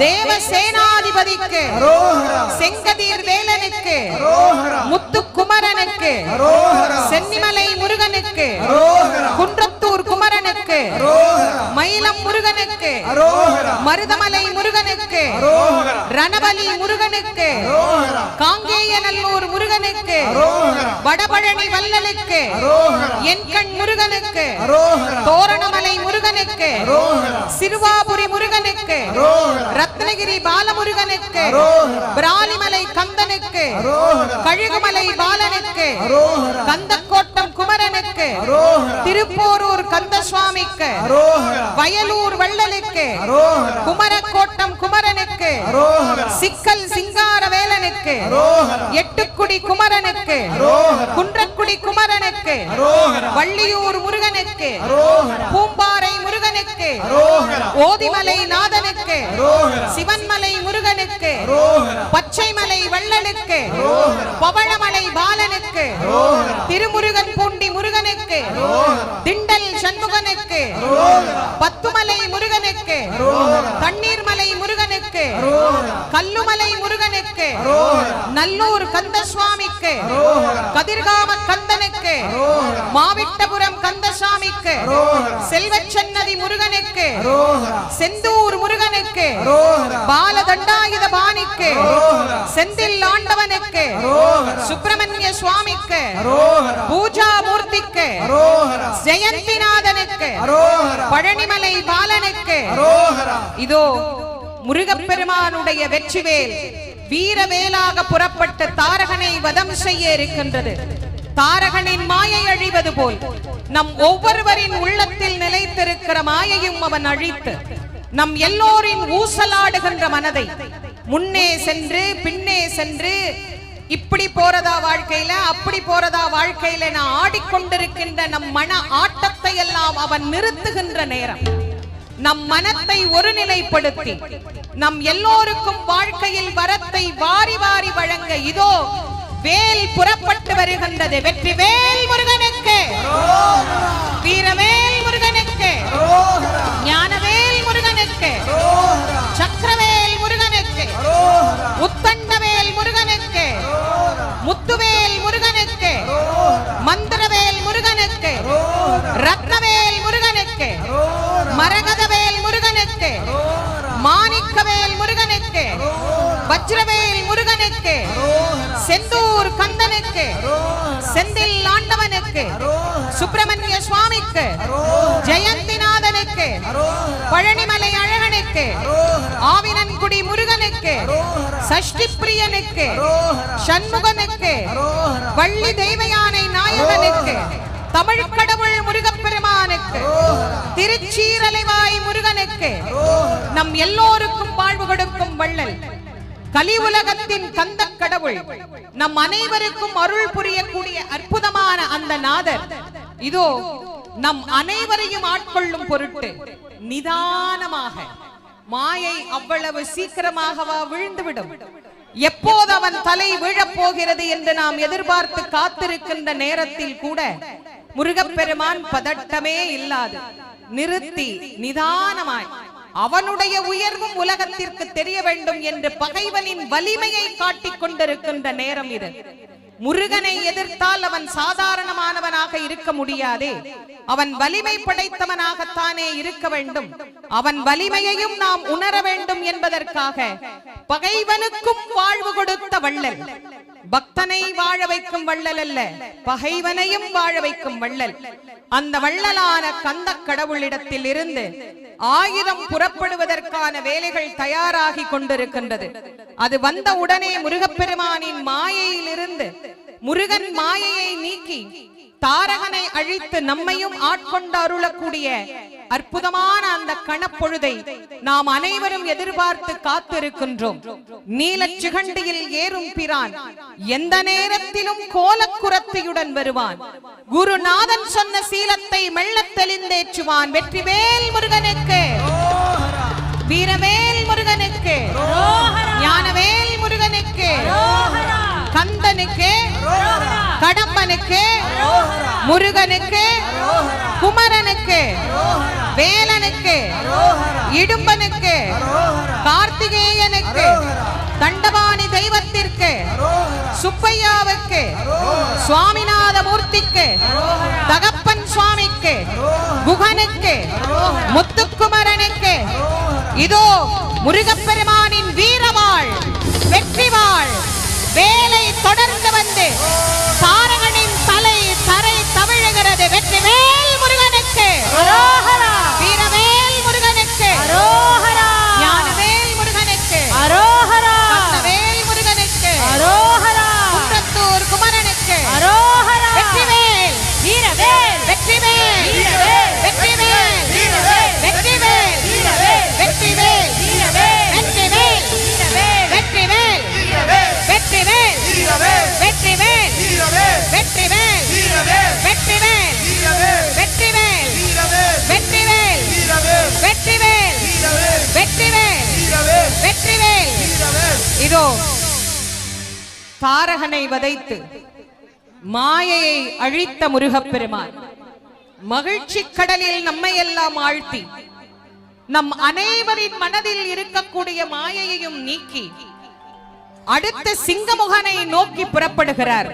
தேவசேனாதிபதிக்கு, செங்கதீர் வேலனுக்கு, முத்துக்குமரனுக்கு, சென்னிமலை முருகனுக்கு, குன்றத்தூர் குமரனுக்கு, மயிலம் முருகனுக்கு, மருதமலை முருகனுக்கு, ரணபலி முருகனுக்கு, காங்கேயநல்லூர் முருகனுக்கு, வடபழனி வள்ளலுக்கு, என்கண் முருகனுக்கு, தோரணமலை முருகனுக்கு, சிறுவாபுரி முருகனுக்கு, ரத்னகிரி பாலமுருகனுக்கு, பிராலிமலை கந்தனுக்கு, கழுகுமலை பாலனுக்கு, கந்தக்கோட்டம் குமரனுக்கு, திருப்போரூர் கந்தசுவாமிக்கு, வயலூர் வள்ளலுக்கு, குமரக்கோட்டம் குமரனுக்கு, சிக்கல் சிங்கார வேலனுக்கு, எட்டுக்குடி குமரனுக்கு, குன்றக்குடி குமரனுக்கு, வள்ளியூர் முருகனுக்கு, பூம்பாறை முருகனுக்கு, ஓதிமலை நாதனுக்கு, சிவன்மலை முருகனுக்கு, பச்சைமலை வள்ளலுக்கு, பவளமலை பாலனுக்கு, திருமுருகன் பூண்டி முருகனுக்கு, திண்டல் சண்முகனுக்கு, பத்துமலை முருகனுக்கு, தண்ணீர்மலை முருகனுக்கு, கல்லுமலை முருகனுக்கு, நல்லூர் கந்தசுவாமிக்கு, கதிர்காம கந்தனுக்கு, மாவிட்டபுரம் கந்தசாமிக்கு, செல்வச்சன்னதி முருகனுக்கு, செந்தூர் முருகனுக்கு, பாலதண்டாயுத பாணிக்கு, செந்தில் ஆண்டவனுக்கு, சுப்பிரமணிய சுவாமிக்கு, பூஜா மூர்த்திக்கு, ஜெயந்திநாதனுக்கு, பழனிமலை பாலனுக்கு, இதோ முருகப்பெருமானுடைய வெற்றிவேல் வீரவேலாக புறப்பட்ட தாரகனை வதம் செய்ய இருக்கின்றது. தாரகனின் மாயை அழிவது போல் நம் ஒவ்வொருவரின் உள்ளத்தில் நிலைத்திருக்கிற மாயையும் அவன் அழித்து நம் எல்லோரின் ஊசலாடுகின்ற மனதை முன்னே சென்று பின்னே சென்று இப்படி போறதா வாழ்க்கையில, அப்படி போறதா வாழ்க்கையில நான் ஆடிக்கொண்டிருக்கின்ற நம் மன ஆட்டத்தை எல்லாம் அவன் நிறுத்துகின்ற நேரம். நம் மனத்தை ஒருநிலைப்படுத்தி நம் எல்லோருக்கும் வாழ்க்கையில் வரத்தை வாரி வாரி வழங்க இதோ வேல் புறப்பட்டு வருகின்றது. வெற்றி வேல் முருகனுக்கு, வீரவேல் முருகனுக்கு, ஞானவேல் முருகனுக்கு, சக்கரவேல் முருகனுக்கு, உத்தண்டவேல் முருகனுக்கு, முத்துவேல் முருகனுக்கு, மந்திரவேல் முருகனுக்கு, ரத்னவேல் முருகனுக்கு, மரகதவேல் முருகனுக்கு, மாணிக்கவேல் முருகனுக்கு, வஜ்ரவேல் முருகனுக்கு, செந்தூர் கந்தனுக்கு, செந்தில் ஆண்டவனுக்கு, சுப்பிரமணிய சுவாமிக்கு, ஜெயந்திநாதனுக்கு, பழனிமலை அழகனுக்கு, ஆவினன்குடி முருகனுக்கு, சஷ்டி பிரியனுக்கு, சண்முகனுக்கு, வள்ளி தெய்வயானை நாயகனுக்கு, தமிழ் கடவுள் முருகப்பெருமானுக்கு, திருச்சீரலைவாய் முருகனுக்கு, நம் எல்லோருக்கும் வாழ்வு கொடுக்கும் வள்ளல் கலி உலகத்தின் கந்த கடவுள், நம் அனைவருக்கும் அருள் புரியக்கூடிய அற்புதமான அந்த நாதர் இதோ நம் அனைவரையும் ஆட்கொள்ளும் பொருட்டு நிதானமாக, மாயை அவ்வளவு சீக்கிரமாகவா விழுந்துவிடும், எப்போது அவன் தலை விழப் போகிறது என்று நாம் எதிர்பார்த்து காத்திருக்கின்ற நேரத்தில் கூட முருகப்பெருமான் பதட்டமே இல்லாது நிறுத்தி நிதானமாய் அவனுடைய உயர்வும் உலகத்திற்கு தெரிய வேண்டும் என்று பகைவனின் வலிமையை காட்டிக் கொண்டிருக்கின்ற நேரம் இது. முருகனை எதிர்த்தால் அவன் சாதாரணமானவனாக இருக்க முடியாதே, அவன் வலிமை படைத்தவனாகத்தானே இருக்க வேண்டும். அவன் வலிமையையும் நாம் உணர வேண்டும் என்பதற்காக பகைவனுக்கும் வாழ்வு கொடுத்த வள்ளல், பக்தனை வாழ வைக்கும் வள்ளல் அல்ல, பகைவனையும் வாழ வைக்கும் வள்ளல். அந்த வள்ளலான கந்த கடவுளிடத்தில் இருந்து ஆயுதம் புறப்படுவதற்கான வேலைகள் தயாராகி கொண்டிருக்கின்றது. அது வந்த உடனே முருகப்பெருமானின் மாயையிலிருந்து முருகன் மாயையை நீக்கி தாரகனை அழித்து நம்மையும் ஆட்கொண்டு அருளக்கூடிய அற்புதமான அந்த கணப்பொழுதை நாம் அனைவரும் எதிர்பார்த்து காத்திருக்கின்றோம். நீலச் சிகண்டியில் ஏறும் பிரான் எந்த நேரத்திலும் கோலக்குரத்தியுடன் வருவான். குருநாதன் சொன்ன சீலத்தை மெல்லத் தெளிந்தேற்றுவான். வெற்றிவேல் முருகனுக்கு, வீரவேல் முருகனுக்கு, ஞானவேல் முருகனுக்கு, கந்தனுக்கு, கடம்பனுக்கு, முருகனுக்கு, குமரனுக்கு, வேலனுக்கு, இடும்பனுக்கு, கார்த்திகேயனுக்கு, தண்டபாணி தெய்வத்திற்கு, சுப்பையாவுக்கு, சுவாமிநாத மூர்த்திக்கு, தகப்பன் சுவாமிக்கு, குகனுக்கு, முத்துக்குமரனுக்கு, இதோ முருகப்பெருமானின் வீரவாள், வெற்றிவாள், வேலை தொடர்ந்து வந்து தாரகனின் தலை தரை தவிழுகிறது. வெற்றிவேல் முருகனுக்கு, வீரவேல் முருகனுக்கு, ஞானவேல் முருகனுக்கு, கந்தவேல் முருகனுக்கு, குன்றத்தூர் குமரனுக்கு, வெற்றிவேல், வீரவேல், வெற்றிவேல், வெற்றிவேல், வெற்றிவேல், வெற்றிவேல், வெற்றிவேல், வெற்றிவேல், வெற்றிவேல், வெற்றிவேல், வெற்றிவேல், வெற்றிவேல், வெற்றிவேல், வெற்றிவேல், வெற்றிவேல், வெற்றிவேல். இதோ தாரகனை வதைத்து மாயையை அழித்த முருகப்பெருமான் மகிழ்ச்சி கடலில் நம்மை எல்லாம் ஆழ்த்தி நம் அனைவரின் மனதில் இருக்கக்கூடிய மாயையையும் நீக்கி அடுத்த சிங்கமுகனை நோக்கி புறப்படுகிறார்.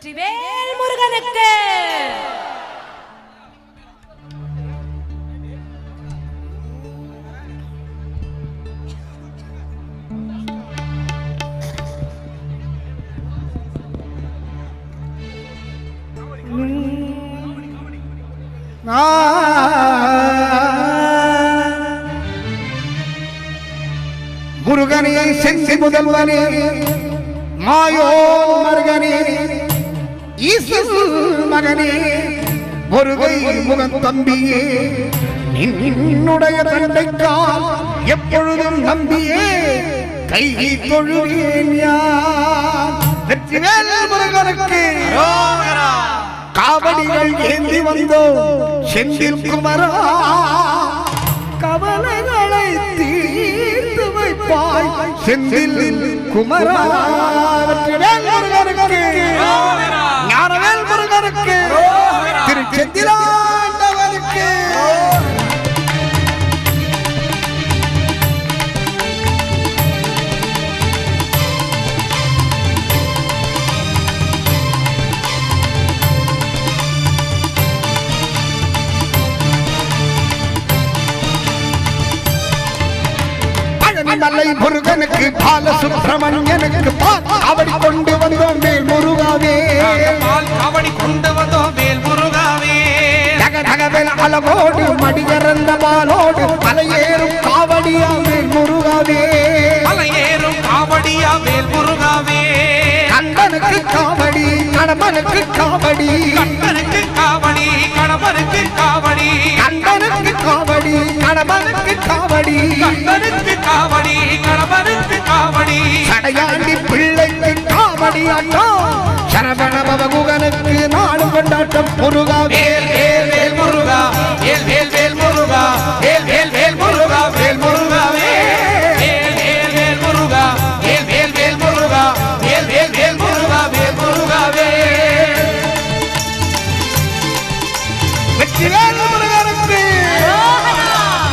வெற்றிவேல் முருகனுக்கு. முருகனே செந்தி முதல்வனே மாயோ மருகனே ஈசல் மகனே முருகை முகன் தம்பியே நின்னுடைய தந்தைக்கால் எப்பொழுதும் நம்பியே கை தொழுவேன் யான். வெற்றிவேல் முருகனுக்கு காவடிகள் ஏந்தி வந்தோம் செந்தில் குமரா, கவலைகளை தீர்த்து வைப்பாய் செந்தில் குமரா. வெற்றிவேல் முருகனுக்கு, ஞானவேல் முருகனுக்கு, திருச்செந்திலாண்டவனுக்கு. மலை முருகனுக்கு பாலசுப்ரமணியனுக்கு காவடி கொண்டு வந்தோம் வேல் முருகாவே, காவடி கொண்டு வந்தோம் வேல் முருகாவே. தகதகவென அளவோடு மடிகறந்த பாலோடு மலையேறும் காவடியா வேல் முருகாவே, மலையேறும் காவடியா வேல் முருகாவே. கண்டனுக்கு காவடி கடம்பனுக்கு காவடி, கண்டனுக்கு காவடி கடம்பனுக்கு காவடி, கண்டனுக்கு காவடி கடம்பனுக்கு காவடி, கண்டனுக்கு காவடி கடம்பனுக்கு காவடி. சடையாண்டி பிள்ளைக்கு காவடி ஆட்டம், சரவண பவகுகனுக்கு நாடு கொண்டாட்டம் முருகாவே. வேல் வேல் முருகா, வேல் வேல் வேல் முருகா, வேல் வேல் வேல் முருகா, வேல் முருகாவே. வேல் வேல் வேல் முருகா, வேல் வேல் வேல் முருகா, வேல் வேல் வேல் முருகா, வேல் முருகாவே. வெற்றிவேல் முருகனுக்கு,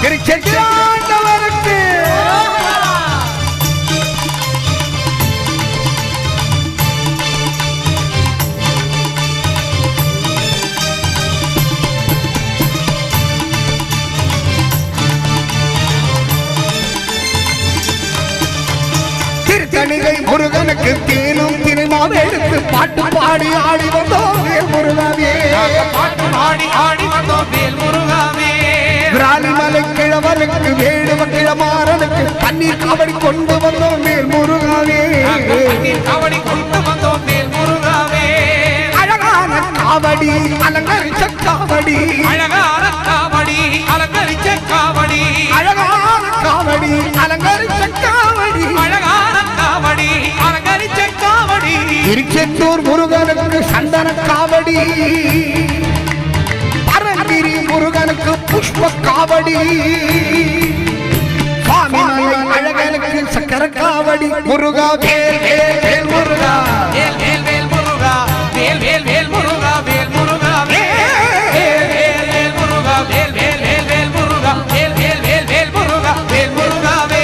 திருச்செந்திலாண்டவனுக்கு. திருத்தணிகை முருகனுக்கு தேனும் தினைமாவும் எடுத்து பாட்டு பாடி ஆடி வந்தோம் வேல் முருகாவே, பாட்டு பாடி ஆடி வந்தோம் வேல் முருகாவே. விராலிமலை கிழவனுக்கு வேடுவ கிழமாறனுக்கு பன்னீர் காவடி கொண்டு வந்தோம் வேல் முருகாவே, பன்னீர் காவடி கொண்டு வந்தோம் வேல் முருகாவே. அழகான காவடி அலங்கரிச்ச காவடி, அழகான காவடி அலங்கரிச்ச காவடி, அழகான காவடி அலங்கரிச்ச காவடி, அழகான காவடி அலங்கரிச்ச காவடி. திருச்செந்தூர் முருகனுக்கு சந்தன காவடி, பரங்கிரி முருகனுக்கு புஷ்ப காவடி, சுவாமிமலை அழகனுக்கு சக்கர காவடி முருகா வேல் வேல் வேல் முருகா, வேல் வேல் வேல் முருகா, வேல் வேல் வேல் முருகா, வேல் முருகாவே. வேல் வேல் வேல் முருகா, வேல் வேல் வேல் வேல் முருகா, வேல் வேல் வேல் வேல் முருகா, வேல் முருகாவே.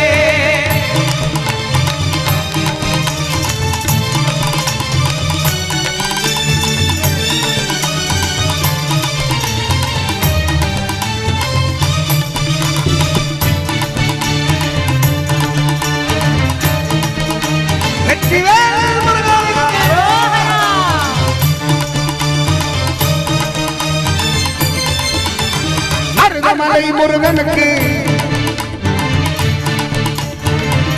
வெற்றிவேல் முருகனுக்கு, மருதமலை முருகனுக்கு,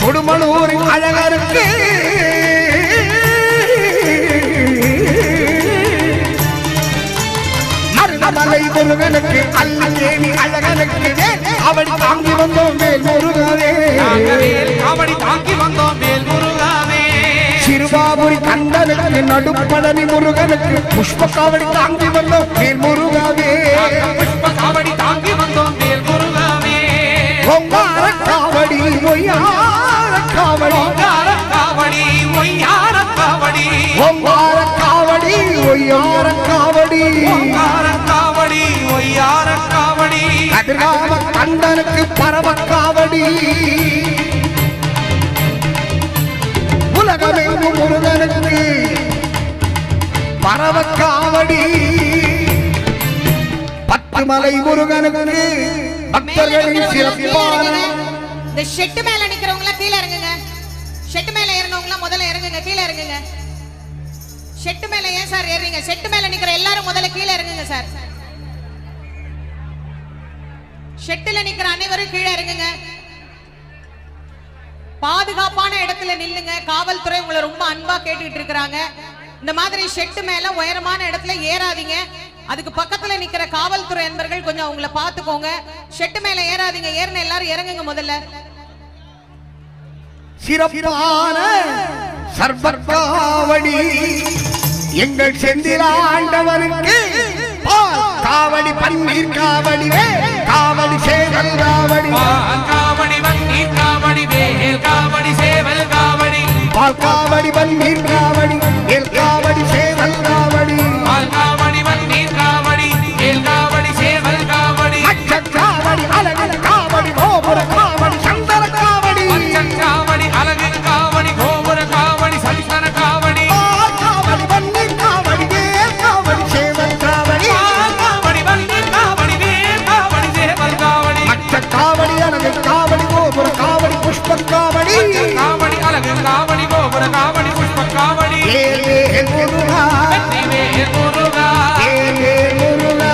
கொடுமலூரின் அழகருக்கு, மருதமலை முருகனுக்கு, அல்லேனி அழகனுக்கு அவடி தாங்கி வந்தோம் வேல் முருகாவே, வேல் காவடி தாங்கி வந்தோம் வேல் முருகாவே. சிறுபாபுரி கண்டனுக்கு நடுப்பழனி முருகனுக்கு புஷ்ப காவடி தாங்கி வந்தோம் வேல் முருகாவே, புஷ்ப காவடி தாங்கி வந்தோம் வேல் முருகாவே. ஒங்கார காவடி ஒய்யார காவடி, ஓங்கார காவடி ஒய்யார காவடி, ஒங்கார காவடி ஒய்யார காவடி, ஓங்கார காவடி ஒய்யார காவடி. கதிர்காம கண்டனுக்கு பரவ காவடி, உலகமெங்கும் முருகனுக்கு பரவக்காவடி பத்துமலை முருகனுக்கு பக்தர்களின் சிறப்பான இந்த ஷெட் மேல நிக்கிறவங்க கீழ இறங்குங்க. ஷெட் மேல ஏறனவங்க முதல்ல இறங்குங்க, கீழ இறங்குங்க. ஷெட் மேல ஏன் சார் ஏறீங்க? ஷெட் மேல நிக்கிற எல்லாரும் முதல்ல கீழ இறங்குங்க சார். ஷெட்ல நிக்கிற அனைவரும் கீழ இறங்குங்க. பாதுகாப்பான இடத்துல நில்லுங்க. காவல்துறை உங்களை ரொம்ப அன்பா கேட்டுக்கிட்டு இருக்காங்க. இந்த மாதிரி ஷெட் மேல உயரமான இடத்துல ஏறாதீங்க. அதுக்கு பக்கத்துல நிக்கிற காவல்துறை அன்பர்கள் கொஞ்சம் அவங்கள பாத்துக்கோங்க. ஷெட் மேல ஏறாதீங்க. ஏறின எல்லாரும் இறங்குங்க முதல்ல. சிறப்பான சர்வக்காவடி எங்கள் செந்தில் ஆண்டவனுக்கு காவடி பன்னீர் காவடி காவடி சேவல் காவடி காவடி பன்னீர் காவடி வேல் காவடி சேவல் காவடி பால் காவடி பன்னீர் காவடி வேல் காவடி சேவல் காவடி பால் காவடி பன்னீர் காவடி வேல் காவடி சேவல் காவடி காவடி அழகு காவடி கோபுர காவடி சந்தன காவடி காவடி அழகு காவடி கோபுர காவடி சந்தன காவடி காவடி பன்னீர் காவடி வேல் காவடி சேவல் காவடி காவடி பன்னீர் காவடி வேல் காவடி சேவல் காவடி காவடி அழகு காவடி கோபுர காவடி புஷ்ப காவடி காவடி அழகு காவடி கோபுர காவடி புஷ்ப காவடி முருகா முருகா முருகா முருகா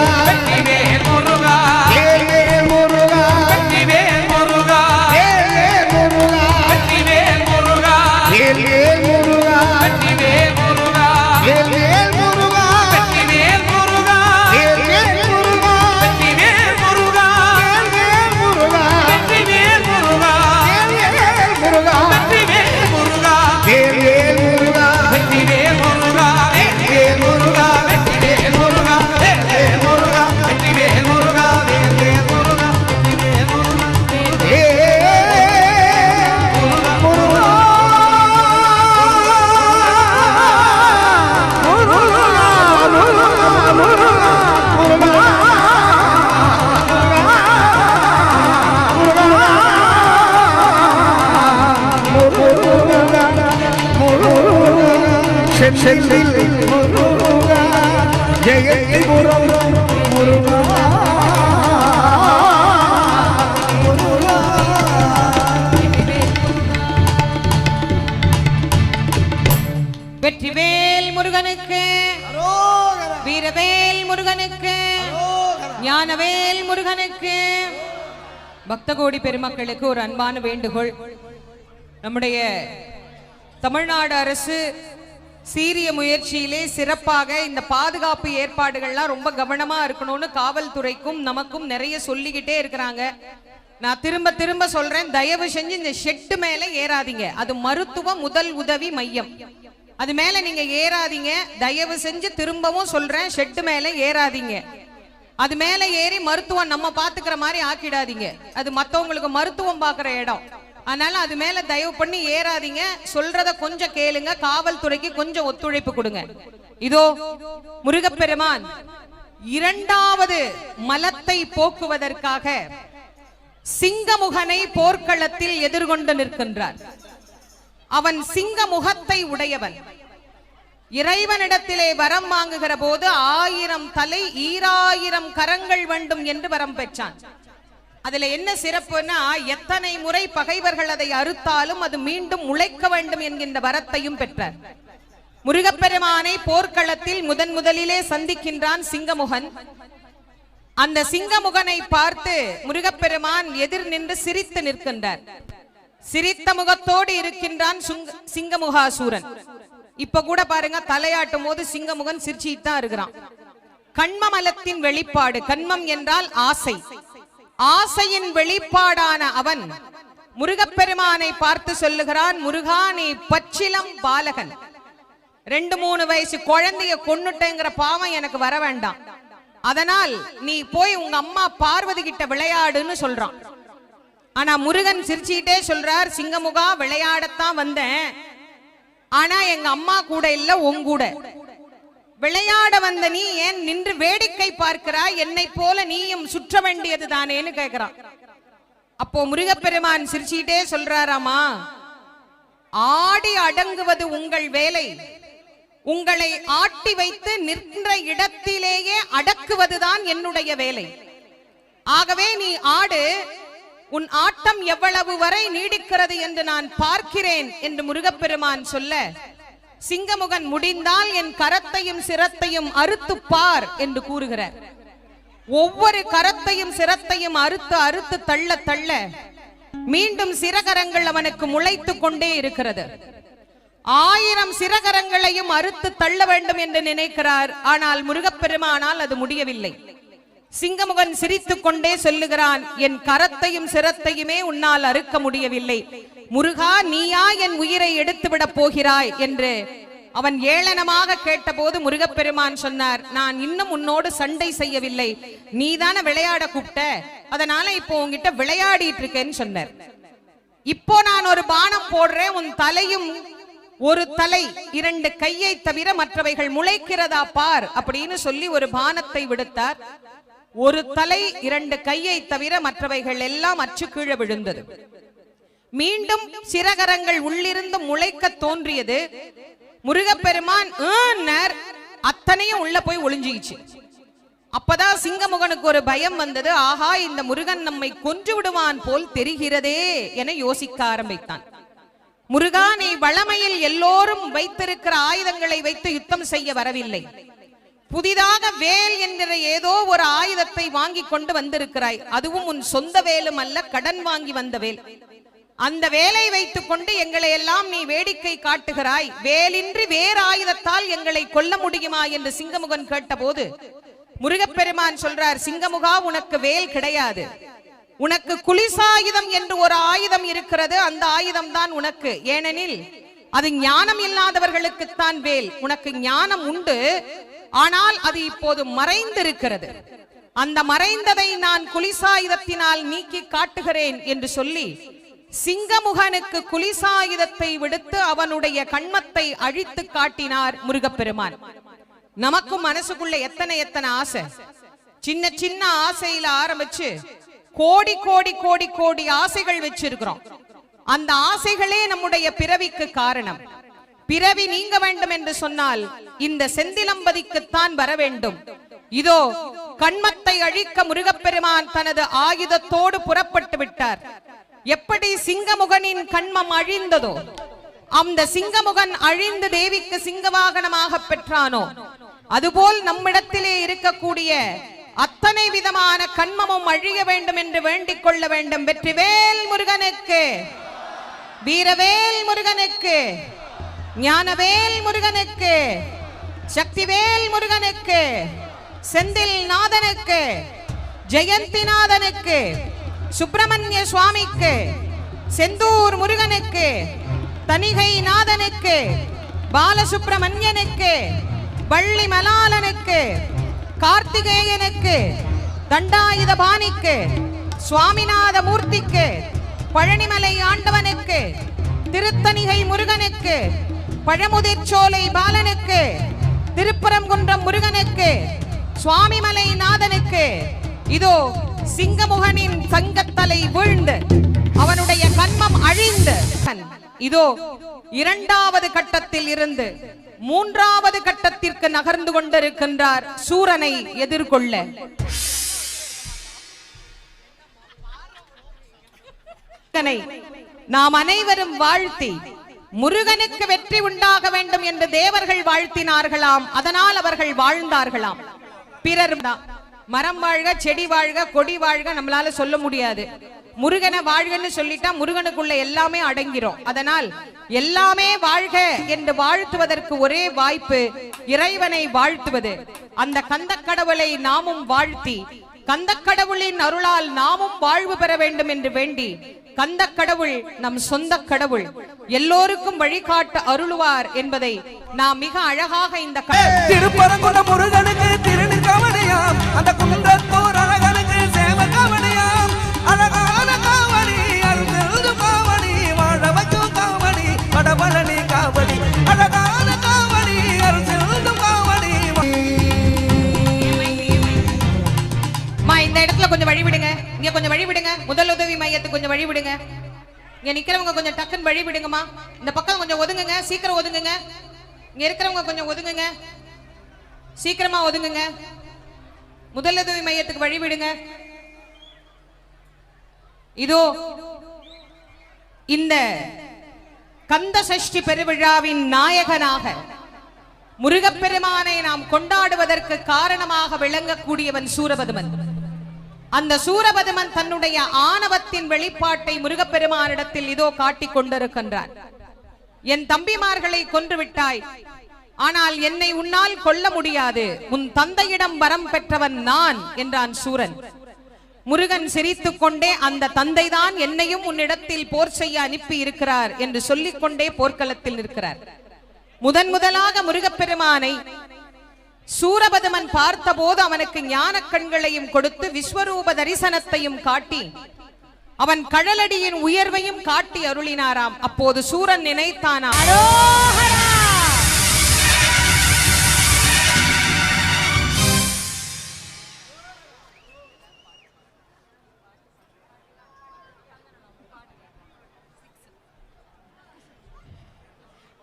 முருகா முருகா செந்தில் முருகா ஜெயபுரம் முருகா வெற்றிவேல் முருகனுக்கு, வீரவேல் முருகனுக்கு, ஞானவேல் முருகனுக்கு. பக்தகோடி பெருமக்களுக்கு ஒரு அன்பான வேண்டுகோள். நம்முடைய தமிழ்நாடு அரசு சீரிய முயற்சியிலே சிறப்பாக இந்த பாதுகாப்பு ஏற்பாடுகள்லாம் ரொம்ப கவனமா இருக்கணும்னு காவல்துறைக்கும் நமக்கும் நிறைய சொல்லிக்கிட்டே இருக்கிறாங்க. நான் திரும்ப திரும்ப சொல்றேன், தயவு செஞ்சு இந்த ஷெட் மேல ஏறாதீங்க. அது மருத்துவ முதல் உதவி மையம், அது மேல நீங்க ஏறாதீங்க. தயவு செஞ்சு திரும்பவும் சொல்றேன், ஷெட் மேல ஏறாதீங்க. அது மேல ஏறி மருத்துவம் நம்ம பாத்துக்கிற மாதிரி ஆக்கிடாதீங்க. அது மத்தவங்களுக்கு மருத்துவம் பாக்குற இடம். அதனால அது மேல தயவு பண்ணி ஏறாதீங்க. சொல்றத கொஞ்சம் கேளுங்க. காவல்துறைக்கு கொஞ்சம் ஒத்துழைப்பு கொடுங்க. இதோ முருகப்பெருமான் இரண்டாவது மலத்தை போக்குவதற்காக சிங்கமுகனை போர்க்களத்தில் எதிர்கொண்டு நிற்கின்றார். அவன் சிங்க முகத்தை உடையவன். இறைவனிடத்திலே வரம் வாங்குகிற போது 1000 தலை 2000 கரங்கள் வேண்டும் என்று வரம் பெற்றான். அதுல என்ன சிறப்புன்னா, எத்தனை முறை பகைவர்கள் அதை அறுத்தாலும் அது மீண்டும் முளைக்க வேண்டும் என்கின்ற வரத்தையும் பெற்றார். முருகப்பெருமானை போர்க்களத்தில் முதலிலே சந்திக்கின்றான் சிங்கமுகன். அந்த சிங்கமுகனை பார்த்து முருகப்பெருமான் எதிர் நின்று சிரித்து நிற்கின்றார். சிரித்த முகத்தோடு இருக்கின்றான் சிங்கமுகாசூரன். இப்ப கூட பாருங்க, தலையாட்டும் போது சிங்கமுகன் சிரிச்சிட்டு தான் இருக்கிறான். கண்மமலத்தின் வெளிப்பாடு. கண்மம் என்றால் ஆசை. ஆசையின் வெளிப்பாடான அவன் முருகப்பெருமானை பார்த்து சொல்லுகிறான், முருகா, நீ பச்சிலம் பாலகன், 2-3 வயசு குழந்தைய கொன்னுட்டேங்கிற பாவம் எனக்கு வர வேண்டாம். அதனால் நீ போய் உங்க அம்மா பார்வதி கிட்ட விளையாடுன்னு சொல்றான். ஆனா முருகன் சிரிச்சிட்டே சொல்றார், சிங்கமுகா, விளையாடத்தான் வந்தேன், ஆனா எங்க அம்மா கூட இல்ல, உங்கூட. விளையாட வந்த நீ ஏன் நின்று வேடிக்கை பார்க்கிறாய்? என்னை போல நீயும் சுற்ற வேண்டியது தானேன்னு கேட்கிறான். அப்போ முருகப்பெருமான் சிரிச்சிட்டே சொல்றாராமா, ஆடி அடங்குவது உங்கள் வேலை, உங்களை ஆட்டி வைத்து நின்ற இடத்திலேயே அடக்குவதுதான் என்னுடைய வேலை. ஆகவே நீ ஆடு, உன் ஆட்டம் எவ்வளவு வரை நீடிக்கிறது என்று நான் பார்க்கிறேன் என்று முருகப்பெருமான் சொல்ல, சிங்கமுகன் முடிந்தால் என் கரத்தையும் சிரத்தையும் அறுத்து பார் என்று கூறுகிறார். ஒவ்வொரு கரத்தையும் சிரத்தையும் அறுத்து அறுத்து தள்ள தள்ள மீண்டும் சிரகரங்கள் அவனுக்கு முளைத்து கொண்டே இருக்கிறது. 1000 சிரகரங்களையும் அறுத்து தள்ள வேண்டும் என்று நினைக்கிறார். ஆனால் முருகப்பெருமானால் அது முடியவில்லை. சிங்கமுகன் சிரித்துக் கொண்டே சொல்லுகிறான், என் கரத்தையும் சிரத்தையுமே உன்னால் அறுக்க முடியவில்லை. முருகா, நீயா என் உயிரை எடுத்துவிடப் போகிறாய் என்று அவன் ஏளனமாக கேட்டபோது முருகப்பெருமான் சொன்னார், நான் இன்னும் உன்னோடு சண்டை செய்யவில்லை, நீதான விளையாட கூப்பிட்ட, அதனால இப்போ உன்கிட்ட விளையாடிட்டு இருக்கேன்னு சொன்னார். இப்போ நான் ஒரு பானம் போடுறேன், உன் தலையும் ஒரு தலை 2 கையை தவிர மற்றவைகள் முளைக்கிறதா பார் அப்படின்னு சொல்லி ஒரு பானத்தை விடுத்தார். ஒரு தலை 2 கையை தவிர மற்றவைகள் எல்லாம் அச்சு கீழே விழுந்தது. மீண்டும் சிரகரங்கள் உள்ளிருந்து முளைக்க தோன்றியது. முருகப்பெருமான் அத்தனையும் உள்ள போய் ஒளிஞ்சிச்சு. அப்பதான் சிங்கமுகனுக்கு ஒரு பயம் வந்தது. ஆஹா, இந்த முருகன் நம்மை கொன்று விடுவான் போல் தெரிகிறதே என யோசிக்க ஆரம்பித்தான். முருகா, நீ வளமையில் எல்லோரும் வைத்திருக்கிற ஆயுதங்களை வைத்து யுத்தம் செய்ய வரவில்லை. புதிதாக வேல் என்கிற ஏதோ ஒரு ஆயுதத்தை வாங்கி கொண்டு வந்திருக்கிறாய். அதுவும் உன் சொந்த வேலும் அல்ல, கடன் வாங்கி வந்த வேல். அந்த வேலை வைத்துக் கொண்டு எங்களை எல்லாம் நீ வேடிக்கை காட்டுகிறாய். வேலின்றி வேறு ஆயுதத்தால் எங்களை கொல்ல முடியுமா என்று சிங்கமுகன் கேட்டபோது முருகப்பெருமான் சொல்றார், சிங்கமுகா, உனக்கு வேல் கிடையாது, உனக்கு குலிசாயுதம் என்று ஒரு ஆயுதம் இருக்கிறது. அந்த ஆயுதம் தான் உனக்கு. ஏனெனில் அது ஞானம் இல்லாதவர்களுக்குத்தான் வேல். உனக்கு ஞானம் உண்டு, ஆனால் அது இப்போது மறைந்திருக்கிறது. அந்த மறைந்ததை நான் குலிசாயுதத்தினால் நீக்கி காட்டுகிறேன் என்று சொல்லி சிங்கமுகனுக்கு குலிசாயுதத்தை விடுத்து அவனுடைய கண்மத்தை அழித்து காட்டினார் முருகப்பெருமான். நமக்கும் மனசுக்குள்ள எத்தனை ஆசை, சின்ன சின்ன ஆசையில ஆரம்பிச்சு கோடி கோடி கோடி கோடி ஆசைகள் வச்சிருக்கிறோம். அந்த ஆசைகளே நம்முடைய பிறவிக்கு காரணம். பிறவி நீங்க வேண்டும் என்று சொன்னால் இந்த செந்திலம்பதிக்குத்தான் வர வேண்டும். இதோ கண்மத்தை அழிக்க முருகப்பெருமான் தனது ஆயுதத்தோடு புறப்பட்டு விட்டார். எப்படி சிங்கமுகனின் கண்மம் அழிந்ததோ, அந்த சிங்கமுகன் அழிந்து தேவிக்கு சிங்கவாகனமாக பெற்றானோ, அதுபோல் நம்மிடத்திலே இருக்கக்கூடிய அத்தனை விதமான கண்மமும் அழிய வேண்டும் என்று வேண்டிக் கொள்ள வேண்டும். வெற்றிவேல் முருகனுக்கு, வீரவேல் முருகனுக்கு, ஞானவேல் முருகனுக்கு, சக்திவேல் முருகனுக்கு, செந்தில் நாதனுக்கு, ஜெயந்திநாதனுக்கு, சுப்பிரமணிய சுவாமிக்கு, செந்தூர் முருகனுக்கு, தணிகை நாதனுக்கு, பாலசுப்பிரமணியனுக்கு, வள்ளி மலாலனுக்கு, கார்த்திகேயனுக்கு, தண்டாயுதபாணிக்கு, சுவாமிநாத மூர்த்திக்கு, பழனிமலை ஆண்டவனுக்கு, திருத்தணிகை முருகனுக்கு, பழமுதிர்ச்சோலை பாலனுக்கு, திருப்பரங்குன்றம் முருகனுக்கு, சுவாமிமலை நாதனுக்கு, இதோ சிங்கமுகனின் சங்கத்தலை வீழ்ந்து அவனுடைய கண்மம் அழிந்து இதோ 2வது கட்டத்தில் இருந்து 3வது கட்டத்திற்கு நகர்ந்து கொண்டிருக்கின்றார் சூரனை எதிர்கொள்ள. நாம் அனைவரும் வாழ்த்தி முருகனுக்கு வெற்றி உண்டாக வேண்டும் என்று தேவர்கள் வாழ்த்தினார்களாம். அதனால் அவர்கள் வாழ்ந்தார்களாம். பிறர் மரம் வாழ்க, செடி வாழ்க, கொடி வாழ்க நம்மளால சொல்ல முடியாது. முருகனை வாழ்கன்னு சொல்லிட்டா முருகனுக்குள்ள எல்லாமே அடங்கிரும். அதனால் எல்லாமே வாழ்க என்று வாழ்த்துவதற்கு ஒரே வாய்ப்பு இறைவனை வாழ்த்துவது. அந்த கந்தக்கடவுளை நாமும் வாழ்த்தி கந்தக்கடவுளின் அருளால் நாமும் வாழ்வு பெற வேண்டும் என்று வேண்டி, கந்தக்கடவுள் நம் சொந்த கடவுள், எல்லோருக்கும் வழிகாட்ட அருளுவார் என்பதை நாம் மிக அழகாக இந்த திருப்பரங்குன்ற முருகனுக்கு திருநீர்காவடியாம், அந்த குன்றத்தோர் அழகனுக்கு சேவகாவடியாம், அழகான காவடி, அருள்து காவடி, வாழ வைக்கும் காவடி, வடபழனி காவடி, அழகான காவடி, அருள்து காவடி. இந்த இடத்துல கொஞ்சம் வழி விடுங்க, இங்க கொஞ்சம் வழி விடுங்க. முதலுதவி மையத்துக்கு கொஞ்சம் வழி விடுங்க. இங்க நிக்கிறவங்க கொஞ்சம் டக்குன்னு வழி விடுங்கம்மா. இந்த பக்கம் கொஞ்சம் ஒதுங்குங்க, சீக்கிரம் ஒதுங்குங்க. இங்க இருக்கிறவங்க கொஞ்சம் ஒதுங்குங்க, சீக்கிரமா ஒதுங்குங்க. முதலுதவி மையத்துக்கு வழிவிடுங்க. இதோ இந்த கந்த சஷ்டி பெருவிழாவின் நாயகனாக முருகப்பெருமானை நாம் கொண்டாடுவதற்கு காரணமாக விளங்கக்கூடியவன் சூரபதுமன். அந்த சூரபதுமன் தன்னுடைய ஆணவத்தின் வெளிப்பாட்டை முருகப்பெருமானிடத்தில் இதோ காட்டிக் கொண்டிருக்கின்றான். என் தம்பிமார்களை கொன்று விட்டாய், ஆனால் என்னை உன்னால் கொல்ல முடியாது, உன் தந்தையிடம் வரம் பெற்றவன் நான் என்றான் சூரன். முருகன் சிரித்துக் கொண்டே அந்த தந்தைதான் என்னையும் உன்னிடத்தில் போர் செய்ய அனுப்பி இருக்கிறார் என்று சொல்லிக் கொண்டே போர்க்களத்தில் இருக்கிறார். முதலாக முருகப்பெருமானை சூரபதுமன் பார்த்தபோது அவனுக்கு ஞான கண்களையும் கொடுத்து விஸ்வரூப தரிசனத்தையும் காட்டி அவன் கடலடியின் உயர்வையும் காட்டி அருளினாராம். அப்போது சூரன் நினைத்தானாம்,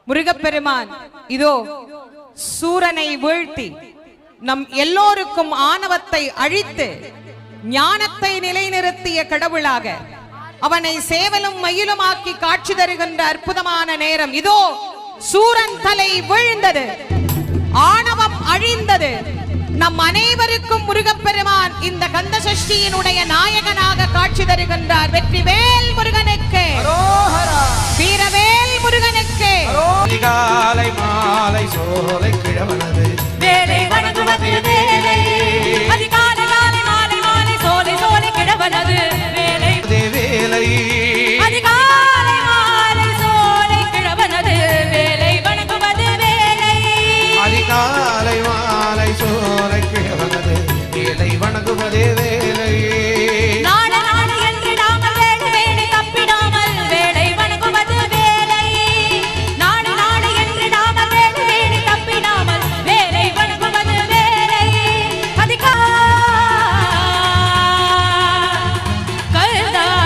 முருகப்பெருமான் இதோ சூரனை வீழ்த்தி நம் எல்லோருக்கும் ஆணவத்தை அழித்து ஞானத்தை நிலைநிறுத்திய கடவுளாக அவனை சேவலும் மயிலுமாக்கி காட்சி தருகின்ற அற்புதமான நேரம். இதோ சூரன் தலை வீழ்ந்தது, ஆணவம் அழிந்தது. நம் அனைவருக்கும் முருகப்பெருமான் இந்த கந்த சஷ்டியினுடைய நாயகனாக காட்சி தருகின்றார். வெற்றிவேல் முருகனுக்கு, வீரவேல் முருகனுக்கு. அதிகாலை மாலை சோலை கிழவனது வேலை வணங்குவது வேலை. அதிகாலை மாலை மாலை சோலை சோலை கிழவனது வேலை. வேலை அதிகாலை மாலை சோலை கிழவனது வேலை வணங்குவது வேலை. அதிகாலை மாலை சோலை கிழவனது வேலை வணங்குவதே வேலை. நாடு நாடு என்றிடாமல் வேலை வேலை தப்பிடாமல் வேலை வணங்குவது வேலை. நாடு நாடு என்றிடாமல் வேலை வேலை தப்பிடாமல் வேலை வணங்குவது வேலை. அதிகாலை கல்தா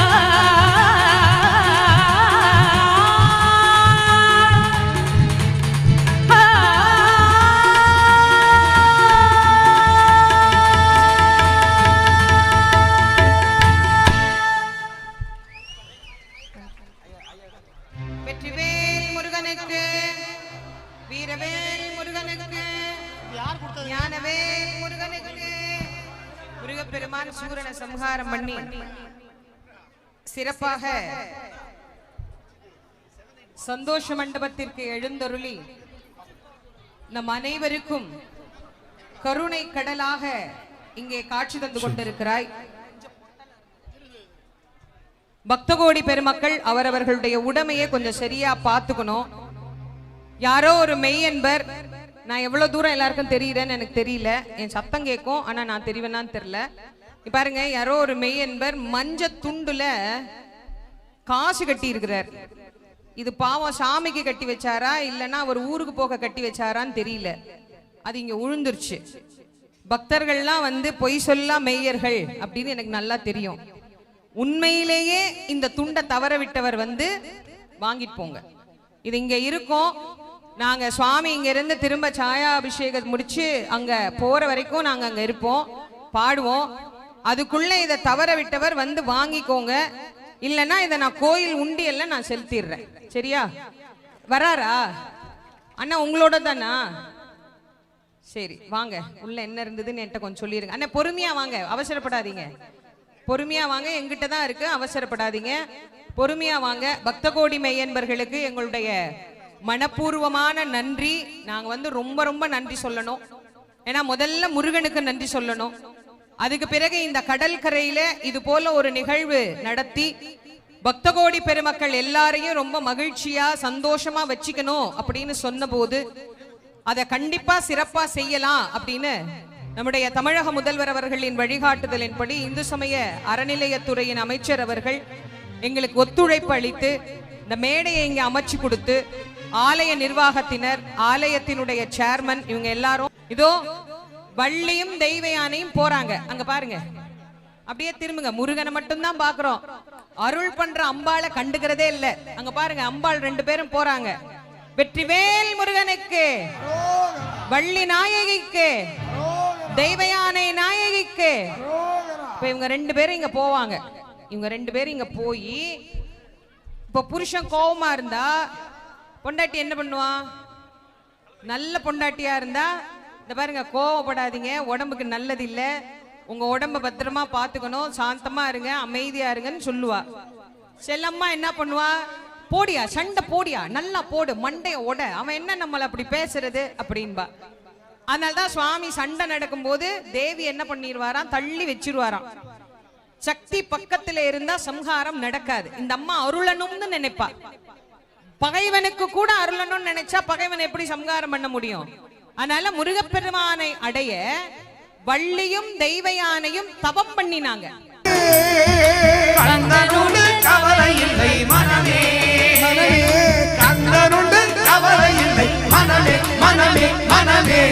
வெற்றிவேல் முருகனுக்கு, வீரவேல் முருகனுக்கு, ஞானவேல் முருகனுக்கு. முருகப்பெருமான் சூரனை சம்ஹாரம் பண்ணி சிறப்பாக சந்தோஷ மண்டபத்திற்கு எழுந்தருளி நம் அனைவருக்கும் கருணை கடலாக இங்கே காட்சி தந்து கொண்டிருக்கிறாய். பக்தகோடி பெருமக்கள் அவரவர்களுடைய உடமையை கொஞ்சம் சரியா பார்த்துக்கணும். யாரோ ஒரு மெய்யன்பர், நான் எவ்வளவு தூரம் எல்லாருக்கும் தெரியுறேன்னு எனக்கு தெரியல, என் சத்தம் கேட்கும் ஆனா நான் தெரிவேனான்னு தெரியல. பாருங்க, யாரோ ஒரு மெய்யன்பர் மஞ்ச துண்டுல காசு கட்டி இருக்கிறார். இது பாவம் சாமிக்கு கட்டி வச்சாரா இல்லைன்னா அவர் ஊருக்கு போக கட்டி வச்சாரான்னு தெரியல. அது இங்க உழுந்துருச்சு. பக்தர்கள்லாம் வந்து பொய் சொல்லா மெய்யர்கள் அப்படின்னு எனக்கு நல்லா தெரியும். உண்மையிலேயே இந்த துண்டை தவற விட்டவர் வந்து வாங்கிட்டு போங்க. இது இங்க இருக்கும். நாங்க சுவாமி இங்க இருந்து திரும்ப சாயா அபிஷேகம் முடிச்சு அங்க போற வரைக்கும் நாங்க அங்க இருப்போம், பாடுவோம். அதுக்குள்ள இதை தவற விட்டவர் வந்து வாங்கிக்கோங்க. இல்லைன்னா இதை நான் கோயில் உண்டியல்ல நான் செலுத்திடுறேன். சரியா? வராரா அண்ணா? உங்களோட தானா? சரி வாங்க, உள்ள என்ன இருந்ததுன்னு என்கிட்ட கொஞ்சம் சொல்லிருங்க. அண்ணா பொறுமையா வாங்க, அவசரப்படாதீங்க. பொறுமையா வாங்க, எங்கிட்ட தான் இருக்கு, அவசரப்படாதீங்க. பொறுமையா வாங்க. பக்த கோடி மெய்யன்பர்களுக்கு எங்களுடைய மனப்பூர்வமான நன்றி. நாங்க வந்து ரொம்ப ரொம்ப நன்றி சொல்லணும். ஏன்னா முதல்ல முருகனுக்கு நன்றி சொல்லணும். அதுக்கு பிறகு இந்த கடல் கரையில இது போல ஒரு நிகழ்வு நடத்தி பக்த கோடி பெருமக்கள் எல்லாரையும் ரொம்ப மகிழ்ச்சியா சந்தோஷமா வச்சுக்கணும் அப்படின்னு சொன்ன போது அதை கண்டிப்பா சிறப்பா செய்யலாம் அப்படின்னு நம்முடைய தமிழக முதல்வர் அவர்களின் வழிகாட்டுதலின்படி இந்து சமய அறநிலையத்துறையின் அமைச்சர் அவர்கள் எங்களுக்கு ஒத்துழைப்பு அளித்து இந்த மேடையை இங்க அமைச்சு கொடுத்து ஆலய நிர்வாகத்தினர், ஆலயத்தினுடைய சேர்மன், இவங்க எல்லாரும் இதோ வள்ளியும் தெய்வ யானையும் போறாங்க. அங்க பாருங்க, அப்படியே திரும்புங்க. முருகனை மட்டும்தான் பாக்குறோம், அருள் பண்ற அம்பாளை கண்டுக்கிறதே இல்ல. அங்க பாருங்க, அம்பாள் 2 பேரும் போறாங்க. வெற்றிவேல் முருகனுக்கு, வள்ளி நாயகிக்கு, தெய்வயானை நாயகிக்கு. இப்ப இவங்க 2 பேரும் இங்க போவாங்க. இவங்க 2 பேரும் இங்க போய் இப்ப புருஷன் கோவமா இருந்தா பொண்டாட்டி என்ன பண்ணுவான்? நல்ல பொண்டாட்டியா இருந்தா இந்த பாருங்க, கோவப்படாதீங்க, உடம்புக்கு நல்லது இல்ல, உங்க உடம்ப பத்திரமா பாத்துக்கணும், சாந்தமா இருங்க, அமைதியா இருங்கன்னு சொல்லுவா. செல்லம்மா என்ன பண்ணுவா? போடியா, சண்டை போடியா, நல்லா போடு, மண்டைய உட, அவன் என்ன நம்மள அப்படி பேசுறது அப்படின்பா. அதனால்தான் சுவாமி சண்டை நடக்கும் போது தேவி என்ன பண்ணிடுவாராம்? தள்ளி வச்சிருவாராம். சக்தி பக்கத்துல இருந்தா சம்ஹாரம் நடக்காது. இந்த அம்மா அருளணும்னு நினைப்பா. பகைவனுக்கு கூட அருளணும்னு நினைச்சா பகைவன் எப்படி சம்ஹாரம் பண்ண முடியும்? அதனால முருகப்பெருமானை அடைய வள்ளியும் தெய்வயானையும் தவம் பண்ணினாங்க. கந்தனுண்டு கவலை இல்லை மனமே, கந்தனுண்டு கவலை இல்லை மனமே, மனமே, மனமே.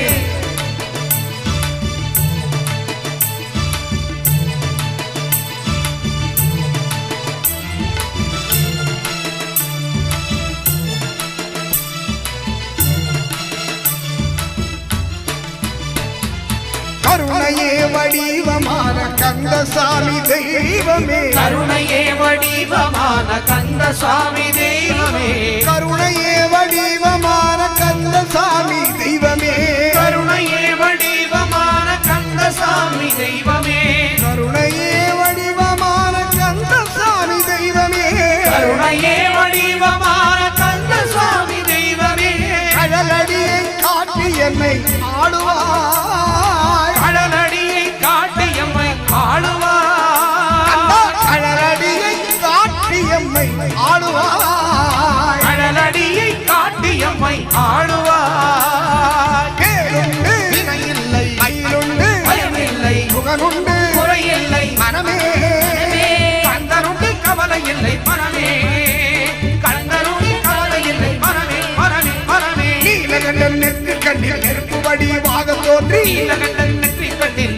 கருணையே வடிவமான கந்தசாமி தெய்வமே, கருணையே வடிவமான கந்தசாமி தெய்வமே, கருணையே வடிவமான கந்தசாமி தெய்வமே, கருணையே வடிவமான கந்தசாமி தெய்வமே, கருணையே வடிவமான கந்தசாமி தெய்வமே, கருணையே வடிவமான கந்தசாமி தெய்வமே. கடலடியை காட்டி என்னை ஆளுவாய், கடலடியை காட்டி எம்மை ஆளுவாய், கடலடியை காட்டி எம்மை ஆளுவாய், கடலடியை காட்டி எம்மை ஆளுவாய். கேளுண்டு வினையில்லை, மயிலுண்டு பயமில்லை, முகனுண்டு குறையில்லை மனமே, கந்தனுண்டு கவலை இல்லை மனமே, கந்தனுண்டு கவலை இல்லை மனமே, மனமே, மனமே. நீலகண்டன் நெற்றி கண்ணில் நெருப்பு வடிவாக தோன்றி, நீலகண்டன் நெற்றி கண்ணில்